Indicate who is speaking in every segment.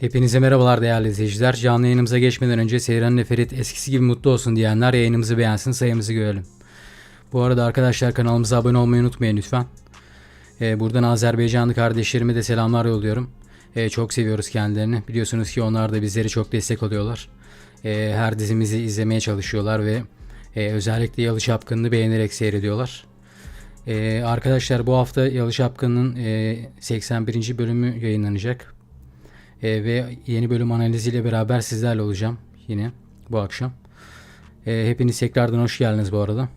Speaker 1: Hepinize merhabalar değerli izleyiciler. Canlı yayınımıza geçmeden önce Seyran Neferit eskisi gibi mutlu olsun diyenler yayınımızı beğensin, sayımızı görelim. Bu arada arkadaşlar kanalımıza abone olmayı unutmayın lütfen. Buradan Azerbaycanlı kardeşlerime de selamlar yolluyorum. Çok seviyoruz kendilerini. Biliyorsunuz ki onlar da bizlere çok destek oluyorlar. Her dizimizi izlemeye çalışıyorlar ve özellikle Yalı Çapkını'nı beğenerek seyrediyorlar. Arkadaşlar bu hafta Yalı Çapkını'nın 81. bölümü yayınlanacak. Ve yeni bölüm analiziyle beraber sizlerle olacağım yine bu akşam. Hepiniz tekrardan hoş geldiniz bu arada.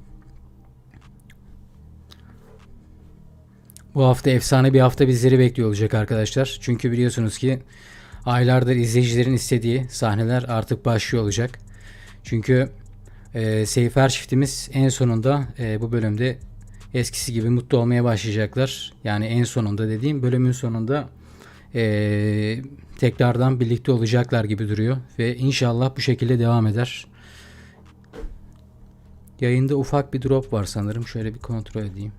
Speaker 1: Bu hafta efsane bir hafta bizleri bekliyor olacak arkadaşlar. Çünkü biliyorsunuz ki aylardır izleyicilerin istediği sahneler artık başlıyor olacak. Çünkü Seyfer çiftimiz en sonunda bu bölümde eskisi gibi mutlu olmaya başlayacaklar. Yani en sonunda dediğim bölümün sonunda tekrardan birlikte olacaklar gibi duruyor ve inşallah bu şekilde devam eder. Yayında ufak bir drop var sanırım. Şöyle bir kontrol edeyim.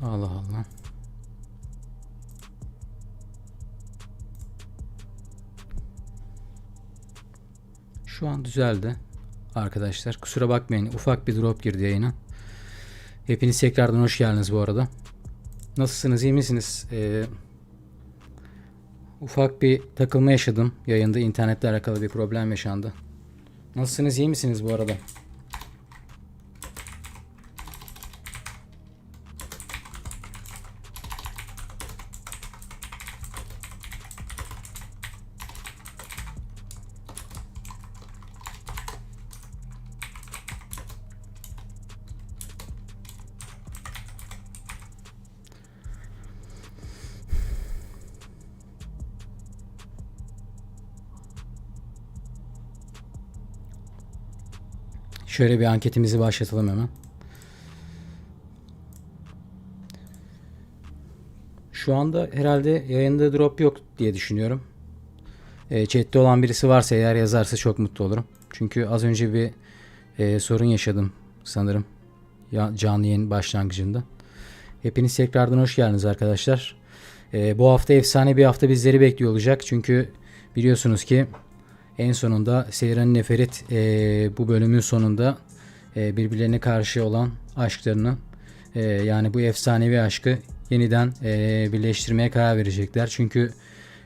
Speaker 1: Allah Allah. Şu an düzeldi. Arkadaşlar kusura bakmayın. Ufak bir drop girdi yayına. Hepiniz tekrardan hoş geldiniz bu arada. Nasılsınız? İyi misiniz? Ufak bir takılma yaşadım. Yayında internetle alakalı bir problem yaşandı. Nasılsınız? İyi misiniz bu arada? Şöyle bir anketimizi başlatalım hemen. Şu anda herhalde yayında drop yok diye düşünüyorum. Chat'te olan birisi varsa eğer yazarsa çok mutlu olurum. Çünkü az önce bir sorun yaşadım sanırım. Canlı yayın başlangıcında. Hepiniz tekrardan hoş geldiniz arkadaşlar. Bu hafta efsane bir hafta bizleri bekliyor olacak. Çünkü biliyorsunuz ki en sonunda Seyran Neferit bu bölümün sonunda birbirlerine karşı olan aşklarını yani bu efsanevi aşkı yeniden birleştirmeye karar verecekler. Çünkü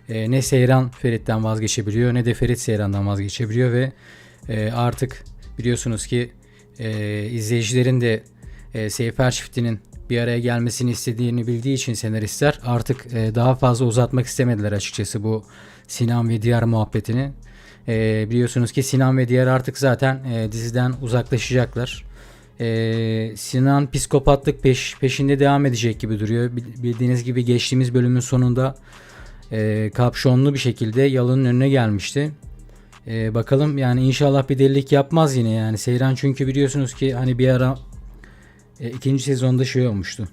Speaker 1: ne Seyran Ferit'ten vazgeçebiliyor ne de Ferit Seyran'dan vazgeçebiliyor ve artık biliyorsunuz ki izleyicilerin de Seyfer çiftinin bir araya gelmesini istediğini bildiği için senaristler artık daha fazla uzatmak istemediler açıkçası bu Sinan ve Diyar muhabbetini. Biliyorsunuz ki Sinan ve Diyar artık zaten diziden uzaklaşacaklar. Sinan psikopatlık peşinde devam edecek gibi duruyor. Bildiğiniz gibi geçtiğimiz bölümün sonunda kapşonlu bir şekilde Yalın'ın önüne gelmişti. Bakalım yani inşallah bir delilik yapmaz yine yani. Seyran çünkü biliyorsunuz ki hani bir ara ikinci sezonda şey olmuştu.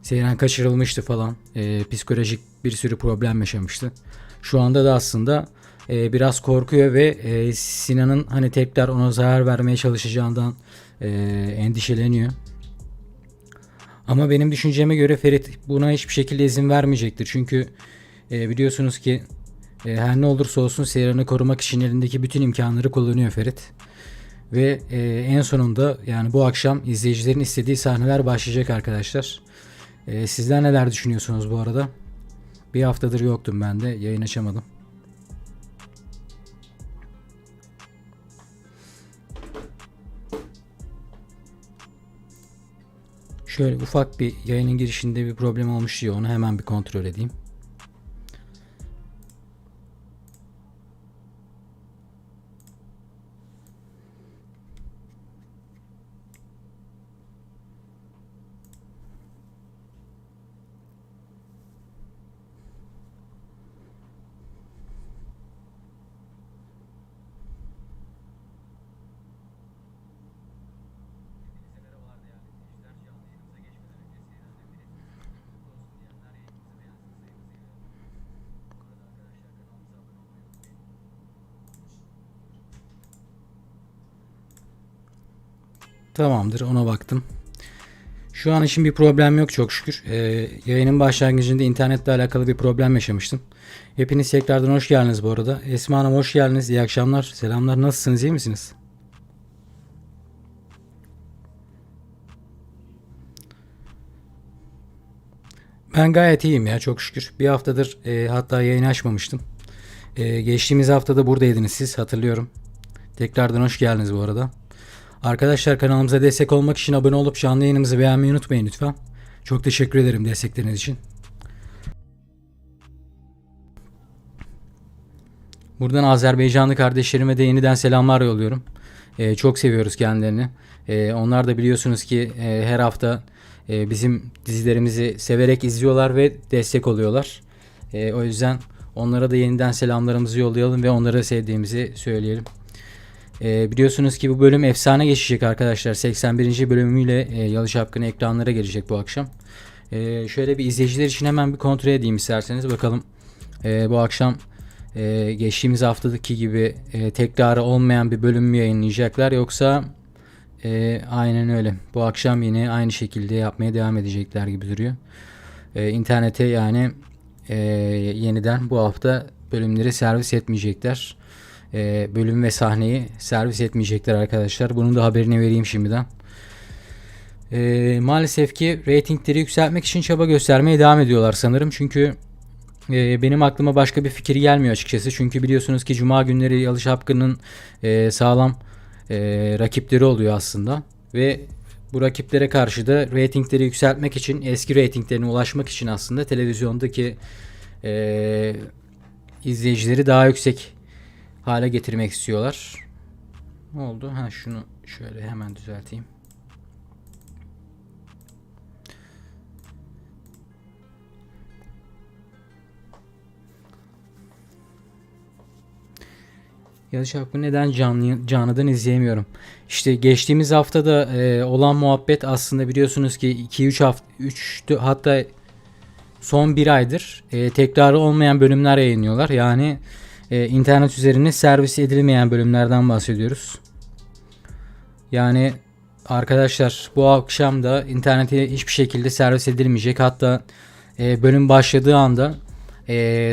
Speaker 1: Seyran kaçırılmıştı falan. Psikolojik bir sürü problem yaşamıştı. Şu anda da aslında biraz korkuyor ve Sinan'ın hani tekrar ona zarar vermeye çalışacağından endişeleniyor. Ama benim düşünceme göre Ferit buna hiçbir şekilde izin vermeyecektir. Çünkü biliyorsunuz ki her ne olursa olsun Seyran'ı korumak için elindeki bütün imkanları kullanıyor Ferit. Ve en sonunda yani bu akşam izleyicilerin istediği sahneler başlayacak arkadaşlar. Sizler neler düşünüyorsunuz bu arada? Bir haftadır yoktum ben de yayın açamadım. Şöyle ufak bir yayının girişinde bir problem olmuş diye onu hemen bir kontrol edeyim. Tamamdır, ona baktım. Şu an için bir problem yok çok şükür. Yayının başlangıcında internetle alakalı bir problem yaşamıştım. Hepiniz tekrardan hoş geldiniz bu arada. Esma Hanım hoş geldiniz. İyi akşamlar. Selamlar. Nasılsınız? İyi misiniz? Ben gayet iyiyim ya çok şükür. Bir haftadır hatta yayın açmamıştım. Geçtiğimiz haftada buradaydınız siz hatırlıyorum. Tekrardan hoş geldiniz bu arada. Arkadaşlar kanalımıza destek olmak için abone olup canlı yayınımızı beğenmeyi unutmayın lütfen. Çok teşekkür ederim destekleriniz için. Buradan Azerbaycanlı kardeşlerime de yeniden selamlar yolluyorum. Çok seviyoruz kendilerini. Onlar da biliyorsunuz ki her hafta bizim dizilerimizi severek izliyorlar ve destek oluyorlar. O yüzden onlara da yeniden selamlarımızı yollayalım ve onları sevdiğimizi söyleyelim. Biliyorsunuz ki bu bölüm efsane geçecek arkadaşlar. 81. bölümüyle Yalı Çapkını ekranlara gelecek bu akşam. Şöyle bir izleyiciler için hemen bir kontrol edeyim isterseniz. Bakalım bu akşam geçtiğimiz haftadaki gibi tekrarı olmayan bir bölüm mü yayınlayacaklar yoksa aynen öyle. Bu akşam yine aynı şekilde yapmaya devam edecekler gibi duruyor. İnternete yani yeniden bu hafta bölümleri servis etmeyecekler. Bölüm ve sahneyi servis etmeyecekler arkadaşlar. Bunun da haberini vereyim şimdiden. Maalesef ki reytingleri yükseltmek için çaba göstermeye devam ediyorlar sanırım. Çünkü benim aklıma başka bir fikir gelmiyor açıkçası. Çünkü biliyorsunuz ki Cuma günleri Yalı Çapkını'nın sağlam rakipleri oluyor aslında. Ve bu rakiplere karşı da reytingleri yükseltmek için, eski reytinglerine ulaşmak için aslında televizyondaki izleyicileri daha yüksek hale getirmek istiyorlar. Ne oldu? Ha şunu şöyle hemen düzelteyim. Yalı Çapkını neden canlıdan izleyemiyorum? İşte geçtiğimiz haftada olan muhabbet aslında biliyorsunuz ki 2-3 hafta 3 hatta son bir aydır tekrarı olmayan bölümler yayınlıyorlar. Yani internet üzerine servis edilmeyen bölümlerden bahsediyoruz. Yani arkadaşlar bu akşam da internete hiçbir şekilde servis edilmeyecek. Hatta bölüm başladığı anda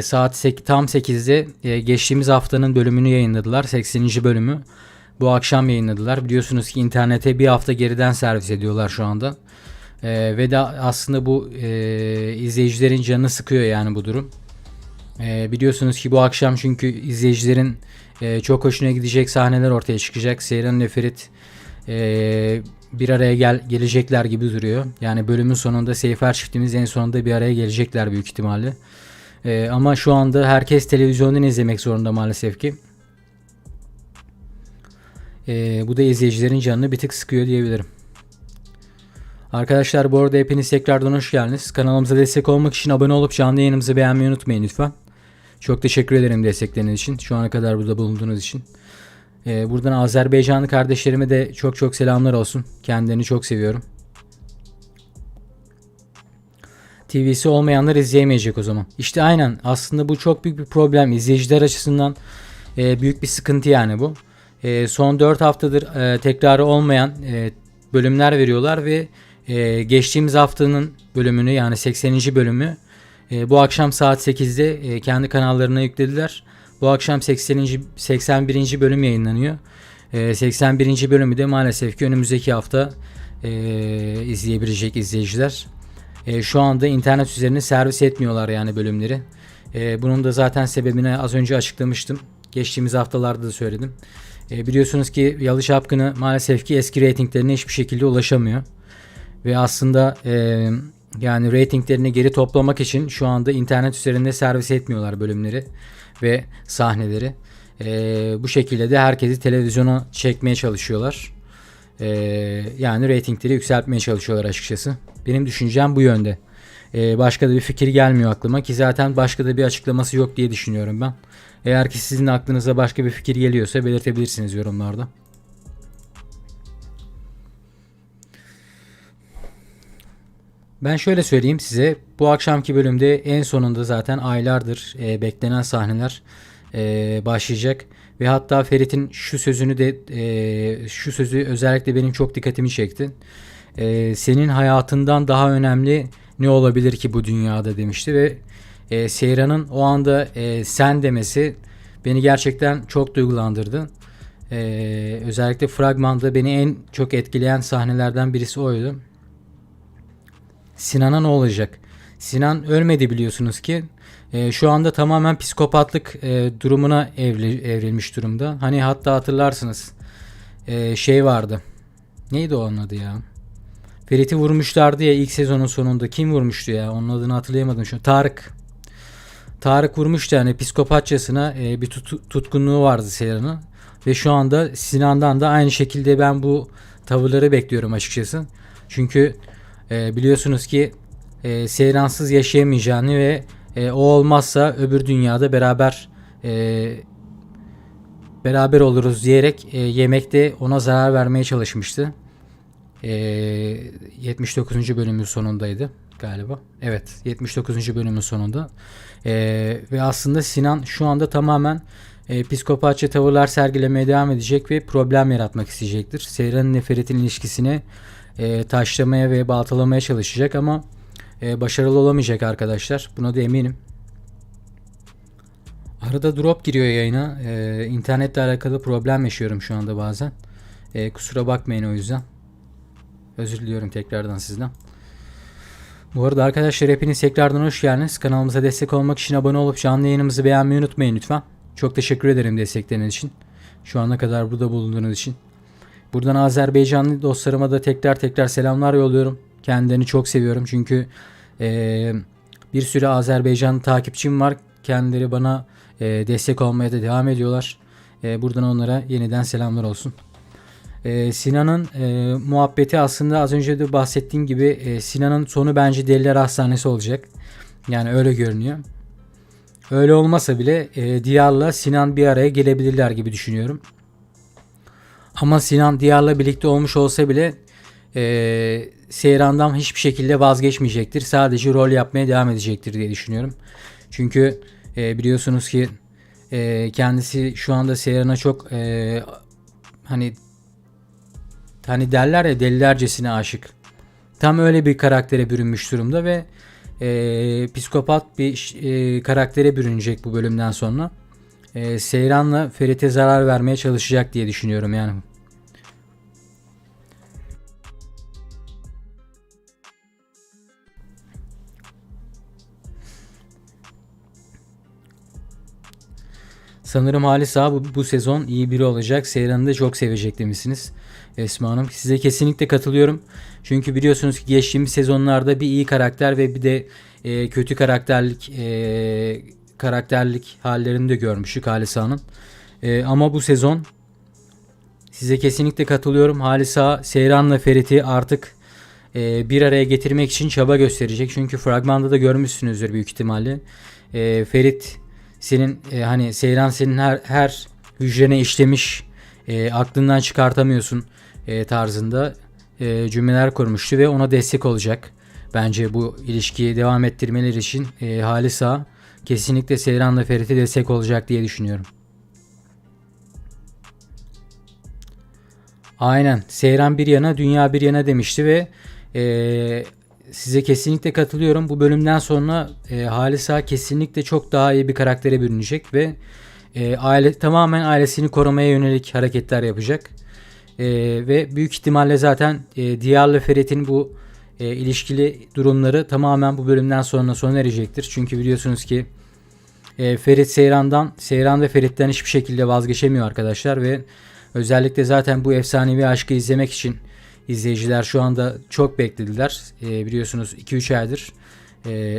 Speaker 1: saat tam 8'de geçtiğimiz haftanın bölümünü yayınladılar. 80. bölümü bu akşam yayınladılar. Biliyorsunuz ki internete bir hafta geriden servis ediyorlar şu anda. Ve de aslında bu izleyicilerin canını sıkıyor yani bu durum. Biliyorsunuz ki bu akşam çünkü izleyicilerin çok hoşuna gidecek sahneler ortaya çıkacak. Seyran ile Ferit bir araya gelecekler gibi duruyor. Yani bölümün sonunda Seyfer çiftimiz en sonunda bir araya gelecekler büyük ihtimalle. Ama şu anda herkes televizyondan izlemek zorunda maalesef ki. Bu da izleyicilerin canını bir tık sıkıyor diyebilirim. Arkadaşlar bu arada hepiniz tekrardan hoş geldiniz. Kanalımıza destek olmak için abone olup canlı yayınımızı beğenmeyi unutmayın lütfen. Çok teşekkür ederim destekleriniz için. Şu ana kadar burada bulunduğunuz için. Buradan Azerbaycanlı kardeşlerime de çok çok selamlar olsun. Kendilerini çok seviyorum. TV'si olmayanlar izleyemeyecek o zaman. İşte aynen aslında bu çok büyük bir problem. İzleyiciler açısından büyük bir sıkıntı yani bu. Son 4 haftadır tekrarı olmayan bölümler veriyorlar ve geçtiğimiz haftanın bölümünü yani 80. bölümü bu akşam saat 8'de kendi kanallarına yüklediler. Bu akşam 81. bölüm yayınlanıyor. 81. bölümü de maalesef ki önümüzdeki hafta izleyebilecek izleyiciler. Şu anda internet üzerine servis etmiyorlar yani bölümleri. Bunun da zaten sebebini az önce açıklamıştım. Geçtiğimiz haftalarda da söyledim. Biliyorsunuz ki Yalı Çapkını maalesef ki eski reytinglerine hiçbir şekilde ulaşamıyor. Ve aslında yani reytinglerini geri toplamak için şu anda internet üzerinde servis etmiyorlar bölümleri ve sahneleri. Bu şekilde de herkesi televizyona çekmeye çalışıyorlar. Yani reytingleri yükseltmeye çalışıyorlar açıkçası. Benim düşüncem bu yönde. Başka da bir fikir gelmiyor aklıma ki zaten başka da bir açıklaması yok diye düşünüyorum ben. Eğer ki sizin aklınıza başka bir fikir geliyorsa belirtebilirsiniz yorumlarda. Ben şöyle söyleyeyim size. Bu akşamki bölümde en sonunda zaten aylardır beklenen sahneler başlayacak. Ve hatta Ferit'in şu sözünü de şu sözü özellikle benim çok dikkatimi çekti. senin hayatından daha önemli ne olabilir ki bu dünyada demişti ve Seyran'ın o anda sen demesi beni gerçekten çok duygulandırdı. Özellikle fragmanda beni en çok etkileyen sahnelerden birisi oydu. Sinan'a ne olacak? Sinan ölmedi biliyorsunuz ki. Şu anda tamamen psikopatlık durumuna evrilmiş durumda. Hani hatta hatırlarsınız şey vardı. Neydi o onun adı ya? Ferit'i vurmuşlardı ya ilk sezonun sonunda. Kim vurmuştu ya? Onun adını hatırlayamadım şu an. Tarık. Tarık vurmuştu yani psikopatçasına bir tutkunluğu vardı Seyran'ın. Ve şu anda Sinan'dan da aynı şekilde ben bu tavırları bekliyorum açıkçası. Çünkü biliyorsunuz ki Seyran'sız yaşayamayacağını ve o olmazsa öbür dünyada beraber oluruz diyerek yemekte ona zarar vermeye çalışmıştı. 79. bölümün sonundaydı galiba. Evet, 79. bölümün sonunda. Ve aslında Sinan şu anda tamamen psikopatça tavırlar sergilemeye devam edecek ve problem yaratmak isteyecektir. Seyran'ın ile Ferit'in ilişkisini taşlamaya ve baltalamaya çalışacak ama başarılı olamayacak arkadaşlar. Buna da eminim. Arada drop giriyor yayına. İnternetle alakalı problem yaşıyorum şu anda bazen. Kusura bakmayın o yüzden. Özür diliyorum tekrardan sizden. Bu arada arkadaşlar hepiniz tekrardan hoş geldiniz. Kanalımıza destek olmak için abone olup canlı yayınımızı beğenmeyi unutmayın lütfen. Çok teşekkür ederim destekleriniz için. Şu ana kadar burada bulunduğunuz için. Buradan Azerbaycanlı dostlarıma da tekrar selamlar yolluyorum. Kendilerini çok seviyorum çünkü bir sürü Azerbaycan takipçim var. Kendileri bana destek olmaya da devam ediyorlar. Buradan onlara yeniden selamlar olsun. Sinan'ın muhabbeti aslında az önce de bahsettiğim gibi Sinan'ın sonu bence Deliler Hastanesi olacak. Yani öyle görünüyor. Öyle olmasa bile Diyar'la Sinan bir araya gelebilirler gibi düşünüyorum. Ama Sinan Diyar'la birlikte olmuş olsa bile Seyran'dan hiçbir şekilde vazgeçmeyecektir. Sadece rol yapmaya devam edecektir diye düşünüyorum. Çünkü biliyorsunuz ki kendisi şu anda Seyran'a çok hani derler ya delilercesine aşık. Tam öyle bir karaktere bürünmüş durumda ve psikopat bir karaktere bürünecek bu bölümden sonra. Seyran'la Ferit'e zarar vermeye çalışacak diye düşünüyorum yani. Sanırım Halis abi bu sezon iyi biri olacak. Seyran'ı da çok sevecek demişsiniz. Esma Hanım. Size kesinlikle katılıyorum. Çünkü biliyorsunuz ki geçtiğimiz sezonlarda bir iyi karakter ve bir de kötü karakterlik hallerini de görmüştük Halis Ağa'nın. Ama bu sezon size kesinlikle katılıyorum. Halis Ağa Seyran'la Ferit'i artık bir araya getirmek için çaba gösterecek. Çünkü fragmanda da görmüşsünüzdür büyük ihtimalle. Ferit senin hani Seyran senin her hücrene işlemiş, aklından çıkartamıyorsun tarzında cümleler kurmuştu ve ona destek olacak. Bence bu ilişkiyi devam ettirmeleri için Halis Ağa kesinlikle Seyran'la Ferit'e destek olacak diye düşünüyorum. Aynen. Seyran bir yana, dünya bir yana demişti ve size kesinlikle katılıyorum. Bu bölümden sonra Halis Ağa kesinlikle çok daha iyi bir karaktere bürünecek ve tamamen ailesini korumaya yönelik hareketler yapacak. Ve büyük ihtimalle zaten Diyar'la Ferit'in bu ilişkili durumları tamamen bu bölümden sonra sona erecektir. Çünkü biliyorsunuz ki Ferit Seyran ve Ferit'ten hiçbir şekilde vazgeçemiyor arkadaşlar ve özellikle zaten bu efsanevi aşkı izlemek için izleyiciler şu anda çok beklediler. Biliyorsunuz 2-3 aydır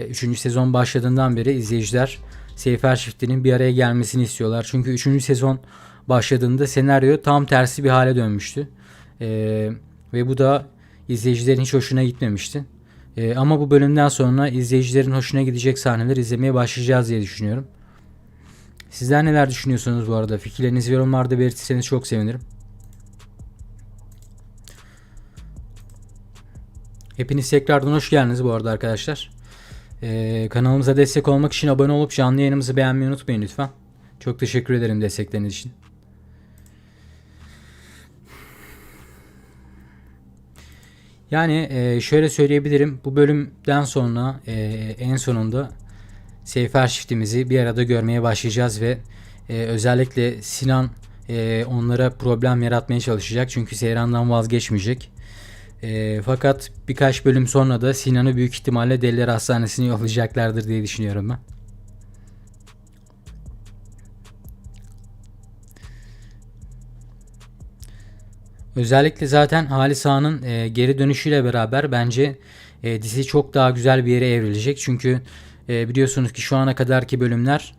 Speaker 1: 3. sezon başladığından beri izleyiciler Seyfer çiftinin bir araya gelmesini istiyorlar. Çünkü 3. sezon başladığında senaryo tam tersi bir hale dönmüştü. Ve bu da izleyicilerin hiç hoşuna gitmemişti. Ama bu bölümden sonra izleyicilerin hoşuna gidecek sahneler izlemeye başlayacağız diye düşünüyorum. Sizler neler düşünüyorsunuz bu arada? Fikirlerinizi yorumlarda belirtirseniz çok sevinirim. Hepiniz tekrardan hoş geldiniz bu arada arkadaşlar. Kanalımıza destek olmak için abone olup canlı yayınımızı beğenmeyi unutmayın lütfen. Çok teşekkür ederim destekleriniz için. Yani şöyle söyleyebilirim. Bu bölümden sonra en sonunda Seyfer çiftimizi bir arada görmeye başlayacağız ve özellikle Sinan onlara problem yaratmaya çalışacak. Çünkü Seyran'dan vazgeçmeyecek. Fakat birkaç bölüm sonra da Sinan'ı büyük ihtimalle Deliler Hastanesi'ne yollayacaklardır diye düşünüyorum ben. Özellikle zaten Halis Ağa'nın geri dönüşüyle beraber bence dizi çok daha güzel bir yere evrilecek. Çünkü biliyorsunuz ki şu ana kadarki bölümler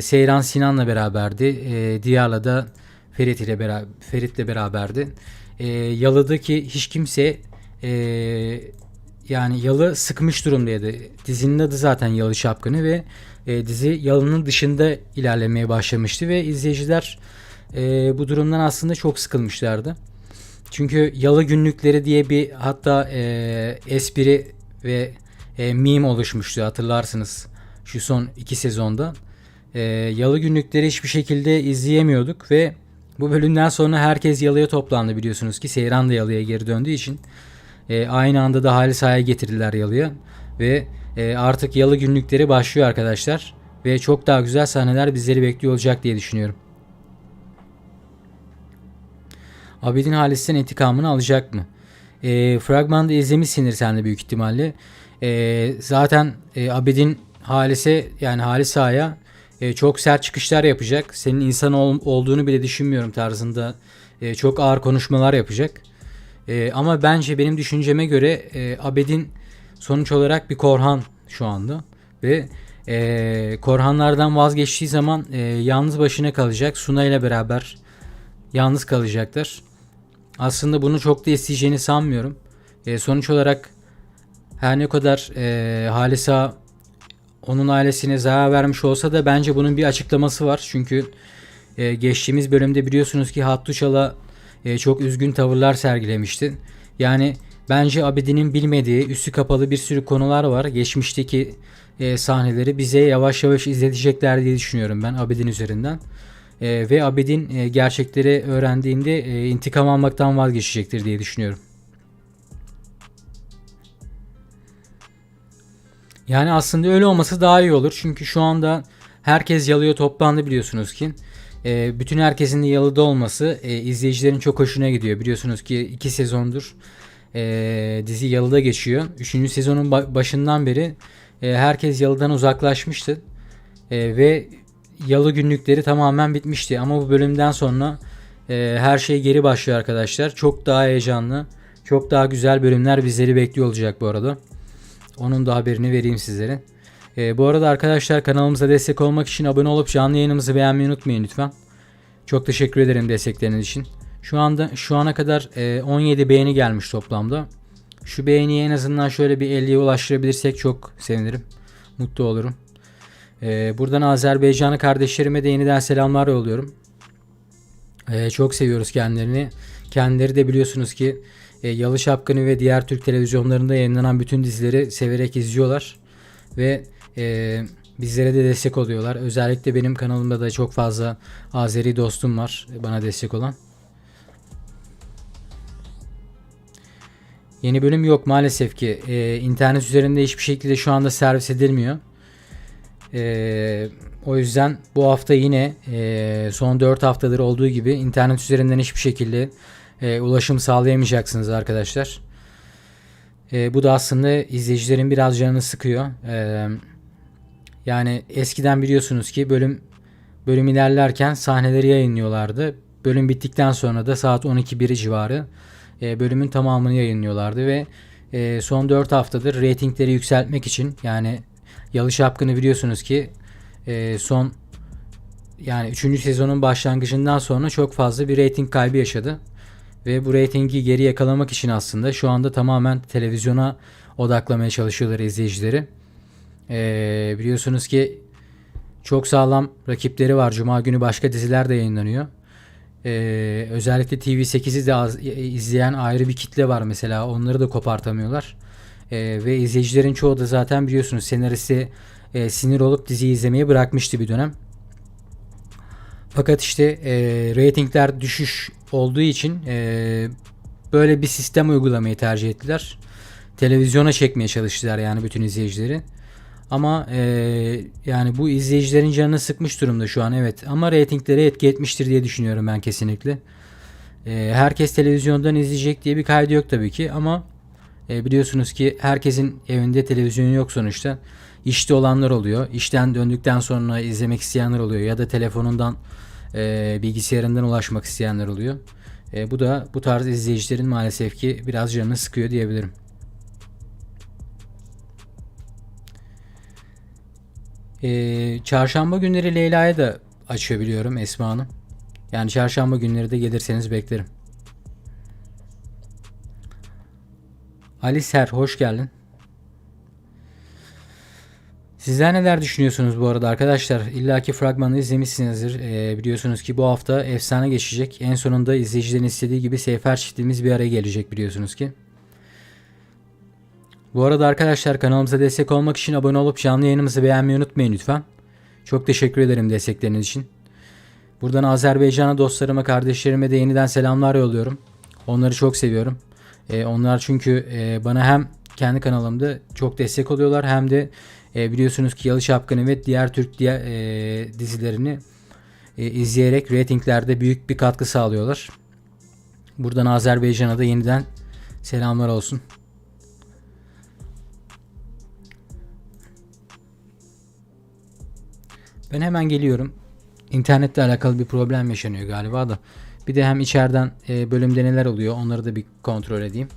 Speaker 1: Seyran Sinan'la beraberdi. Diyar'la da Ferit'le beraberdi. Yalı'daki hiç kimse e, yani Yalı sıkmış durumdaydı. Dizinin adı zaten Yalı Çapkını ve dizi Yalı'nın dışında ilerlemeye başlamıştı ve izleyiciler bu durumdan aslında çok sıkılmışlardı. Çünkü Yalı Günlükleri diye bir hatta espri ve meme oluşmuştu, hatırlarsınız şu son 2 sezonda. Yalı Günlükleri hiçbir şekilde izleyemiyorduk ve bu bölümden sonra herkes Yalı'ya toplandı, biliyorsunuz ki Seyran da Yalı'ya geri döndüğü için. Aynı anda da Halis Ağa'ya getirdiler Yalı'ya ve artık Yalı Günlükleri başlıyor arkadaşlar ve çok daha güzel sahneler bizleri bekliyor olacak diye düşünüyorum. Abidin Halis'ten intikamını alacak mı? Fragmanda izlemişsindir sen de büyük ihtimalle. Zaten Abidin Halis'e, yani Halis Ağa'ya çok sert çıkışlar yapacak. Senin insan olduğunu bile düşünmüyorum tarzında çok ağır konuşmalar yapacak. Ama bence, benim düşünceme göre Abidin sonuç olarak bir Korhan şu anda ve Korhanlardan vazgeçtiği zaman yalnız başına kalacak. Suna ile beraber yalnız kalacaklar. Aslında bunu çok da isteyeceğini sanmıyorum. Sonuç olarak her ne kadar Halis Ağa onun ailesine zarar vermiş olsa da bence bunun bir açıklaması var. Çünkü geçtiğimiz bölümde biliyorsunuz ki Hattuşal'a çok üzgün tavırlar sergilemişti. Yani bence Abidin'in bilmediği üstü kapalı bir sürü konular var. Geçmişteki sahneleri bize yavaş yavaş izletecekler diye düşünüyorum ben Abidin üzerinden. Ve Abidin gerçekleri öğrendiğinde intikam almaktan vazgeçecektir diye düşünüyorum. Yani aslında öyle olması daha iyi olur. Çünkü şu anda herkes Yalı'ya toplandı, biliyorsunuz ki. Bütün herkesin de Yalı'da olması izleyicilerin çok hoşuna gidiyor. Biliyorsunuz ki 2 sezondur dizi Yalı'da geçiyor. 3. sezonun başından beri herkes Yalı'dan uzaklaşmıştı. Ve Yalı günlükleri tamamen bitmişti. Ama bu bölümden sonra her şey geri başlıyor arkadaşlar. Çok daha heyecanlı, çok daha güzel bölümler bizleri bekliyor olacak bu arada. Onun da haberini vereyim sizlere. Bu arada arkadaşlar, kanalımıza destek olmak için abone olup canlı yayınımızı beğenmeyi unutmayın lütfen. Çok teşekkür ederim destekleriniz için. Şu ana kadar 17 beğeni gelmiş toplamda. Şu beğeniyi en azından şöyle bir 50'ye ulaştırabilirsek çok sevinirim. Mutlu olurum. Buradan Azerbaycanlı kardeşlerime de yeniden selamlar yolluyorum. Çok seviyoruz kendilerini. Kendileri de biliyorsunuz ki Yalı Çapkını ve diğer Türk televizyonlarında yayınlanan bütün dizileri severek izliyorlar. Ve bizlere de destek oluyorlar. Özellikle benim kanalımda da çok fazla Azeri dostum var bana destek olan. Yeni bölüm yok maalesef ki. İnternet üzerinde hiçbir şekilde şu anda servis edilmiyor. O yüzden bu hafta yine son 4 haftadır olduğu gibi internet üzerinden hiçbir şekilde ulaşım sağlayamayacaksınız arkadaşlar. Bu da aslında izleyicilerin biraz canını sıkıyor. Yani eskiden biliyorsunuz ki bölüm ilerlerken sahneleri yayınlıyorlardı. Bölüm bittikten sonra da saat 12-1 civarı bölümün tamamını yayınlıyorlardı ve son 4 haftadır reytingleri yükseltmek için, yani Yalı Çapkını biliyorsunuz ki son, yani 3. sezonun başlangıcından sonra çok fazla bir reyting kaybı yaşadı. Ve bu reytingi geri yakalamak için aslında şu anda tamamen televizyona odaklamaya çalışıyorlar izleyicileri. Biliyorsunuz ki çok sağlam rakipleri var. Cuma günü başka diziler de yayınlanıyor. Özellikle TV8'i de izleyen ayrı bir kitle var mesela. Onları da kopartamıyorlar. Ve izleyicilerin çoğu da zaten biliyorsunuz senaristi sinir olup diziyi izlemeyi bırakmıştı bir dönem. Fakat işte reytingler düşüş olduğu için böyle bir sistem uygulamayı tercih ettiler. Televizyona çekmeye çalıştılar yani bütün izleyicileri. Ama yani bu izleyicilerin canını sıkmış durumda şu an, evet. Ama reytingleri etki etmiştir diye düşünüyorum ben kesinlikle. Herkes televizyondan izleyecek diye bir kaydı yok tabii ki. Ama biliyorsunuz ki herkesin evinde televizyon yok sonuçta. İşte olanlar oluyor. İşten döndükten sonra izlemek isteyenler oluyor. Ya da telefonundan, bilgisayarından ulaşmak isteyenler oluyor. Bu da bu tarz izleyicilerin maalesef ki biraz canını sıkıyor diyebilirim. Çarşamba günleri Leyla'ya da açıyor biliyorum Esma Hanım. Yani çarşamba günleri de gelirseniz beklerim. Ali Ser, hoş geldin. Sizler neler düşünüyorsunuz bu arada arkadaşlar? İlla ki fragmanı izlemişsinizdir. Biliyorsunuz ki bu hafta efsane geçecek. En sonunda izleyicilerin istediği gibi Seyfer çiftimiz bir araya gelecek biliyorsunuz ki. Bu arada arkadaşlar, kanalımıza destek olmak için abone olup canlı yayınımızı beğenmeyi unutmayın lütfen. Çok teşekkür ederim destekleriniz için. Buradan Azerbaycan'a, dostlarıma, kardeşlerime de yeniden selamlar yolluyorum. Onları çok seviyorum. Onlar çünkü bana hem kendi kanalımda çok destek oluyorlar, hem de biliyorsunuz ki Yalı Çapkını ve diğer Türk dizilerini izleyerek reytinglerde büyük bir katkı sağlıyorlar. Buradan Azerbaycan'a da yeniden selamlar olsun. Ben hemen geliyorum. İnternetle alakalı bir problem yaşanıyor galiba da. Bir de hem içeriden bölümde neler oluyor onları da bir kontrol edeyim.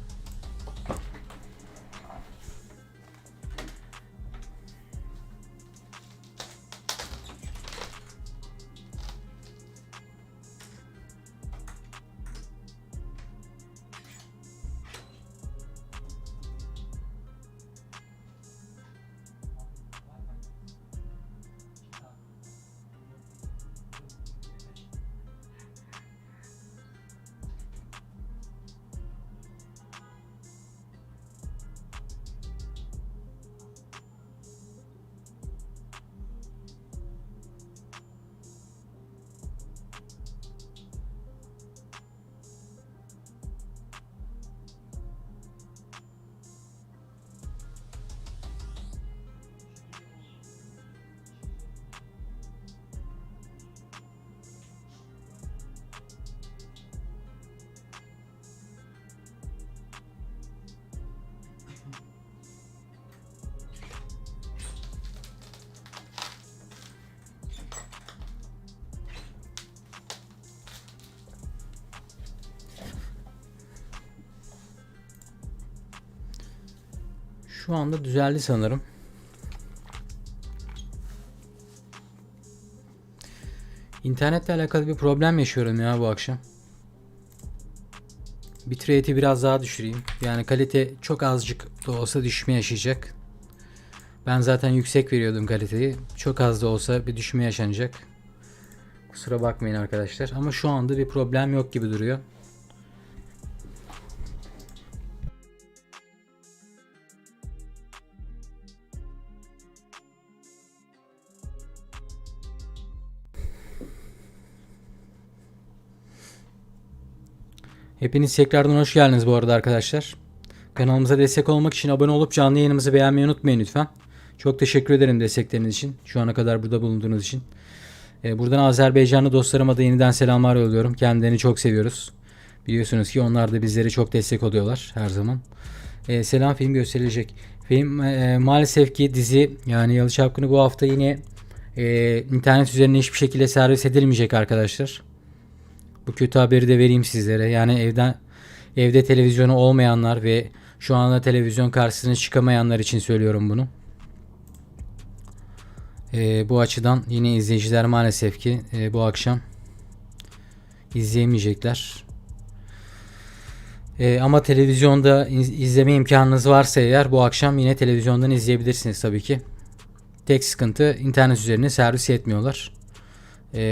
Speaker 1: Şu anda düzeldi sanırım. İnternetle alakalı bir problem yaşıyorum ya bu akşam. Bitrate'i biraz daha düşüreyim. Yani kalite çok azıcık da olsa düşme yaşayacak. Ben zaten yüksek veriyordum kaliteyi. Çok az da olsa bir düşme yaşanacak. Kusura bakmayın arkadaşlar. Ama şu anda bir problem yok gibi duruyor. Hepiniz tekrardan hoş geldiniz bu arada arkadaşlar. Kanalımıza destek olmak için abone olup canlı yayınımızı beğenmeyi unutmayın lütfen. Çok teşekkür ederim destekleriniz için. Şu ana kadar burada bulunduğunuz için. Buradan Azerbaycanlı dostlarıma da yeniden selamlar yolluyorum. Kendilerini çok seviyoruz. Biliyorsunuz ki onlar da bizlere çok destek oluyorlar her zaman. Selam, film gösterilecek. Film maalesef ki dizi, yani Yalı Çapkını bu hafta yine internet üzerine hiçbir şekilde servis edilmeyecek arkadaşlar. Bu kötü haberi de vereyim sizlere. Yani evde televizyonu olmayanlar ve şu anda televizyon karşısına çıkamayanlar için söylüyorum bunu. Bu açıdan yine izleyiciler maalesef ki bu akşam izleyemeyecekler. Ama televizyonda izleme imkanınız varsa eğer bu akşam yine televizyondan izleyebilirsiniz tabii ki. Tek sıkıntı, internet üzerine servis etmiyorlar.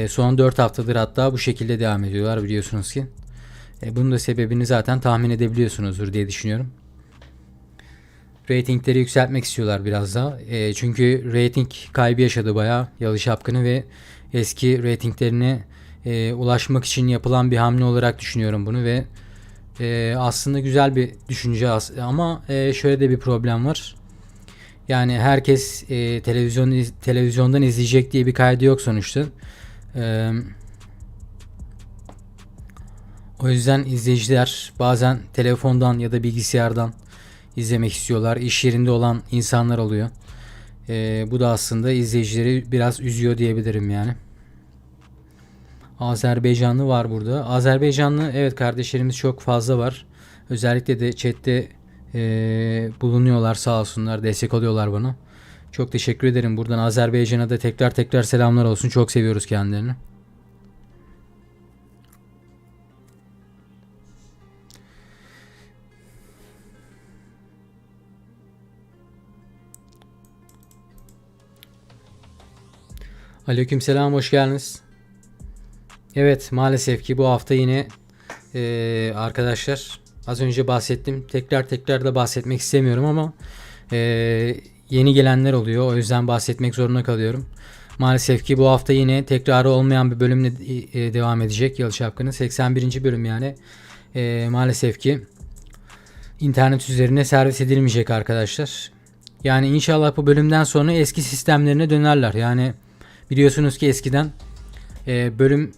Speaker 1: Son 4 haftadır hatta bu şekilde devam ediyorlar biliyorsunuz ki. Bunun da sebebini zaten tahmin edebiliyorsunuzdur diye düşünüyorum. Ratingleri yükseltmek istiyorlar biraz daha. Çünkü rating kaybı yaşadı bayağı Yalı Çapkını ve eski ratinglerine ulaşmak için yapılan bir hamle olarak düşünüyorum bunu ve Aslında güzel bir düşünce ama şöyle de bir problem var. Yani herkes televizyondan izleyecek diye bir kaydı yok sonuçta. E, O yüzden izleyiciler bazen telefondan ya da bilgisayardan izlemek istiyorlar. İş yerinde olan insanlar oluyor. Bu da aslında izleyicileri biraz üzüyor diyebilirim yani. Azerbaycanlı var burada. Azerbaycanlı, evet, kardeşlerimiz çok fazla var. Özellikle de chatte bulunuyorlar, sağ olsunlar, destek oluyorlar bana. Çok teşekkür ederim. Buradan Azerbaycan'a da tekrar selamlar olsun. Çok seviyoruz kendilerini. Aleykümselam, hoş geldiniz. Evet, maalesef ki bu hafta yine arkadaşlar, az önce bahsettim. Tekrar da bahsetmek istemiyorum ama yeni gelenler oluyor. O yüzden bahsetmek zorunda kalıyorum. Maalesef ki bu hafta yine tekrarı olmayan bir bölümle devam edecek Yalı Çapkını. 81. bölüm yani. Maalesef ki internet üzerine servis edilmeyecek arkadaşlar. Yani inşallah bu bölümden sonra eski sistemlerine dönerler. Yani biliyorsunuz ki eskiden bölüm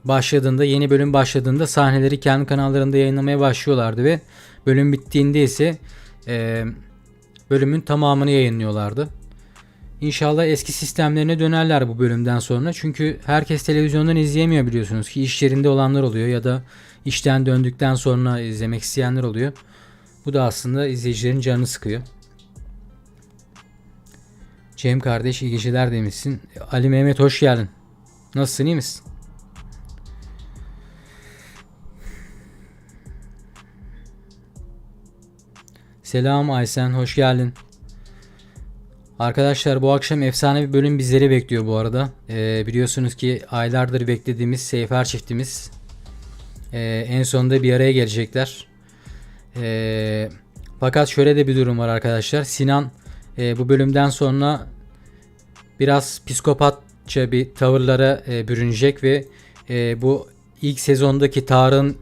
Speaker 1: başladığında, yeni bölüm başladığında sahneleri kendi kanallarında yayınlamaya başlıyorlardı ve bölüm bittiğinde ise bölümün tamamını yayınlıyorlardı. İnşallah eski sistemlerine dönerler bu bölümden sonra. Çünkü herkes televizyondan izleyemiyor, biliyorsunuz ki iş yerinde olanlar oluyor ya da işten döndükten sonra izlemek isteyenler oluyor. Bu da aslında izleyicilerin canını sıkıyor. Cem kardeş, iyi geceler demişsin. Ali Mehmet, hoş geldin. Nasılsın, iyi misin? Selam Aysen, hoş geldin. Arkadaşlar, bu akşam efsane bir bölüm bizleri bekliyor bu arada. Biliyorsunuz ki aylardır beklediğimiz Seyfer çiftimiz en sonunda bir araya gelecekler. Fakat şöyle de bir durum var arkadaşlar. Sinan bu bölümden sonra biraz psikopatça bir tavırlara bürünecek ve bu ilk sezondaki Tarık'ın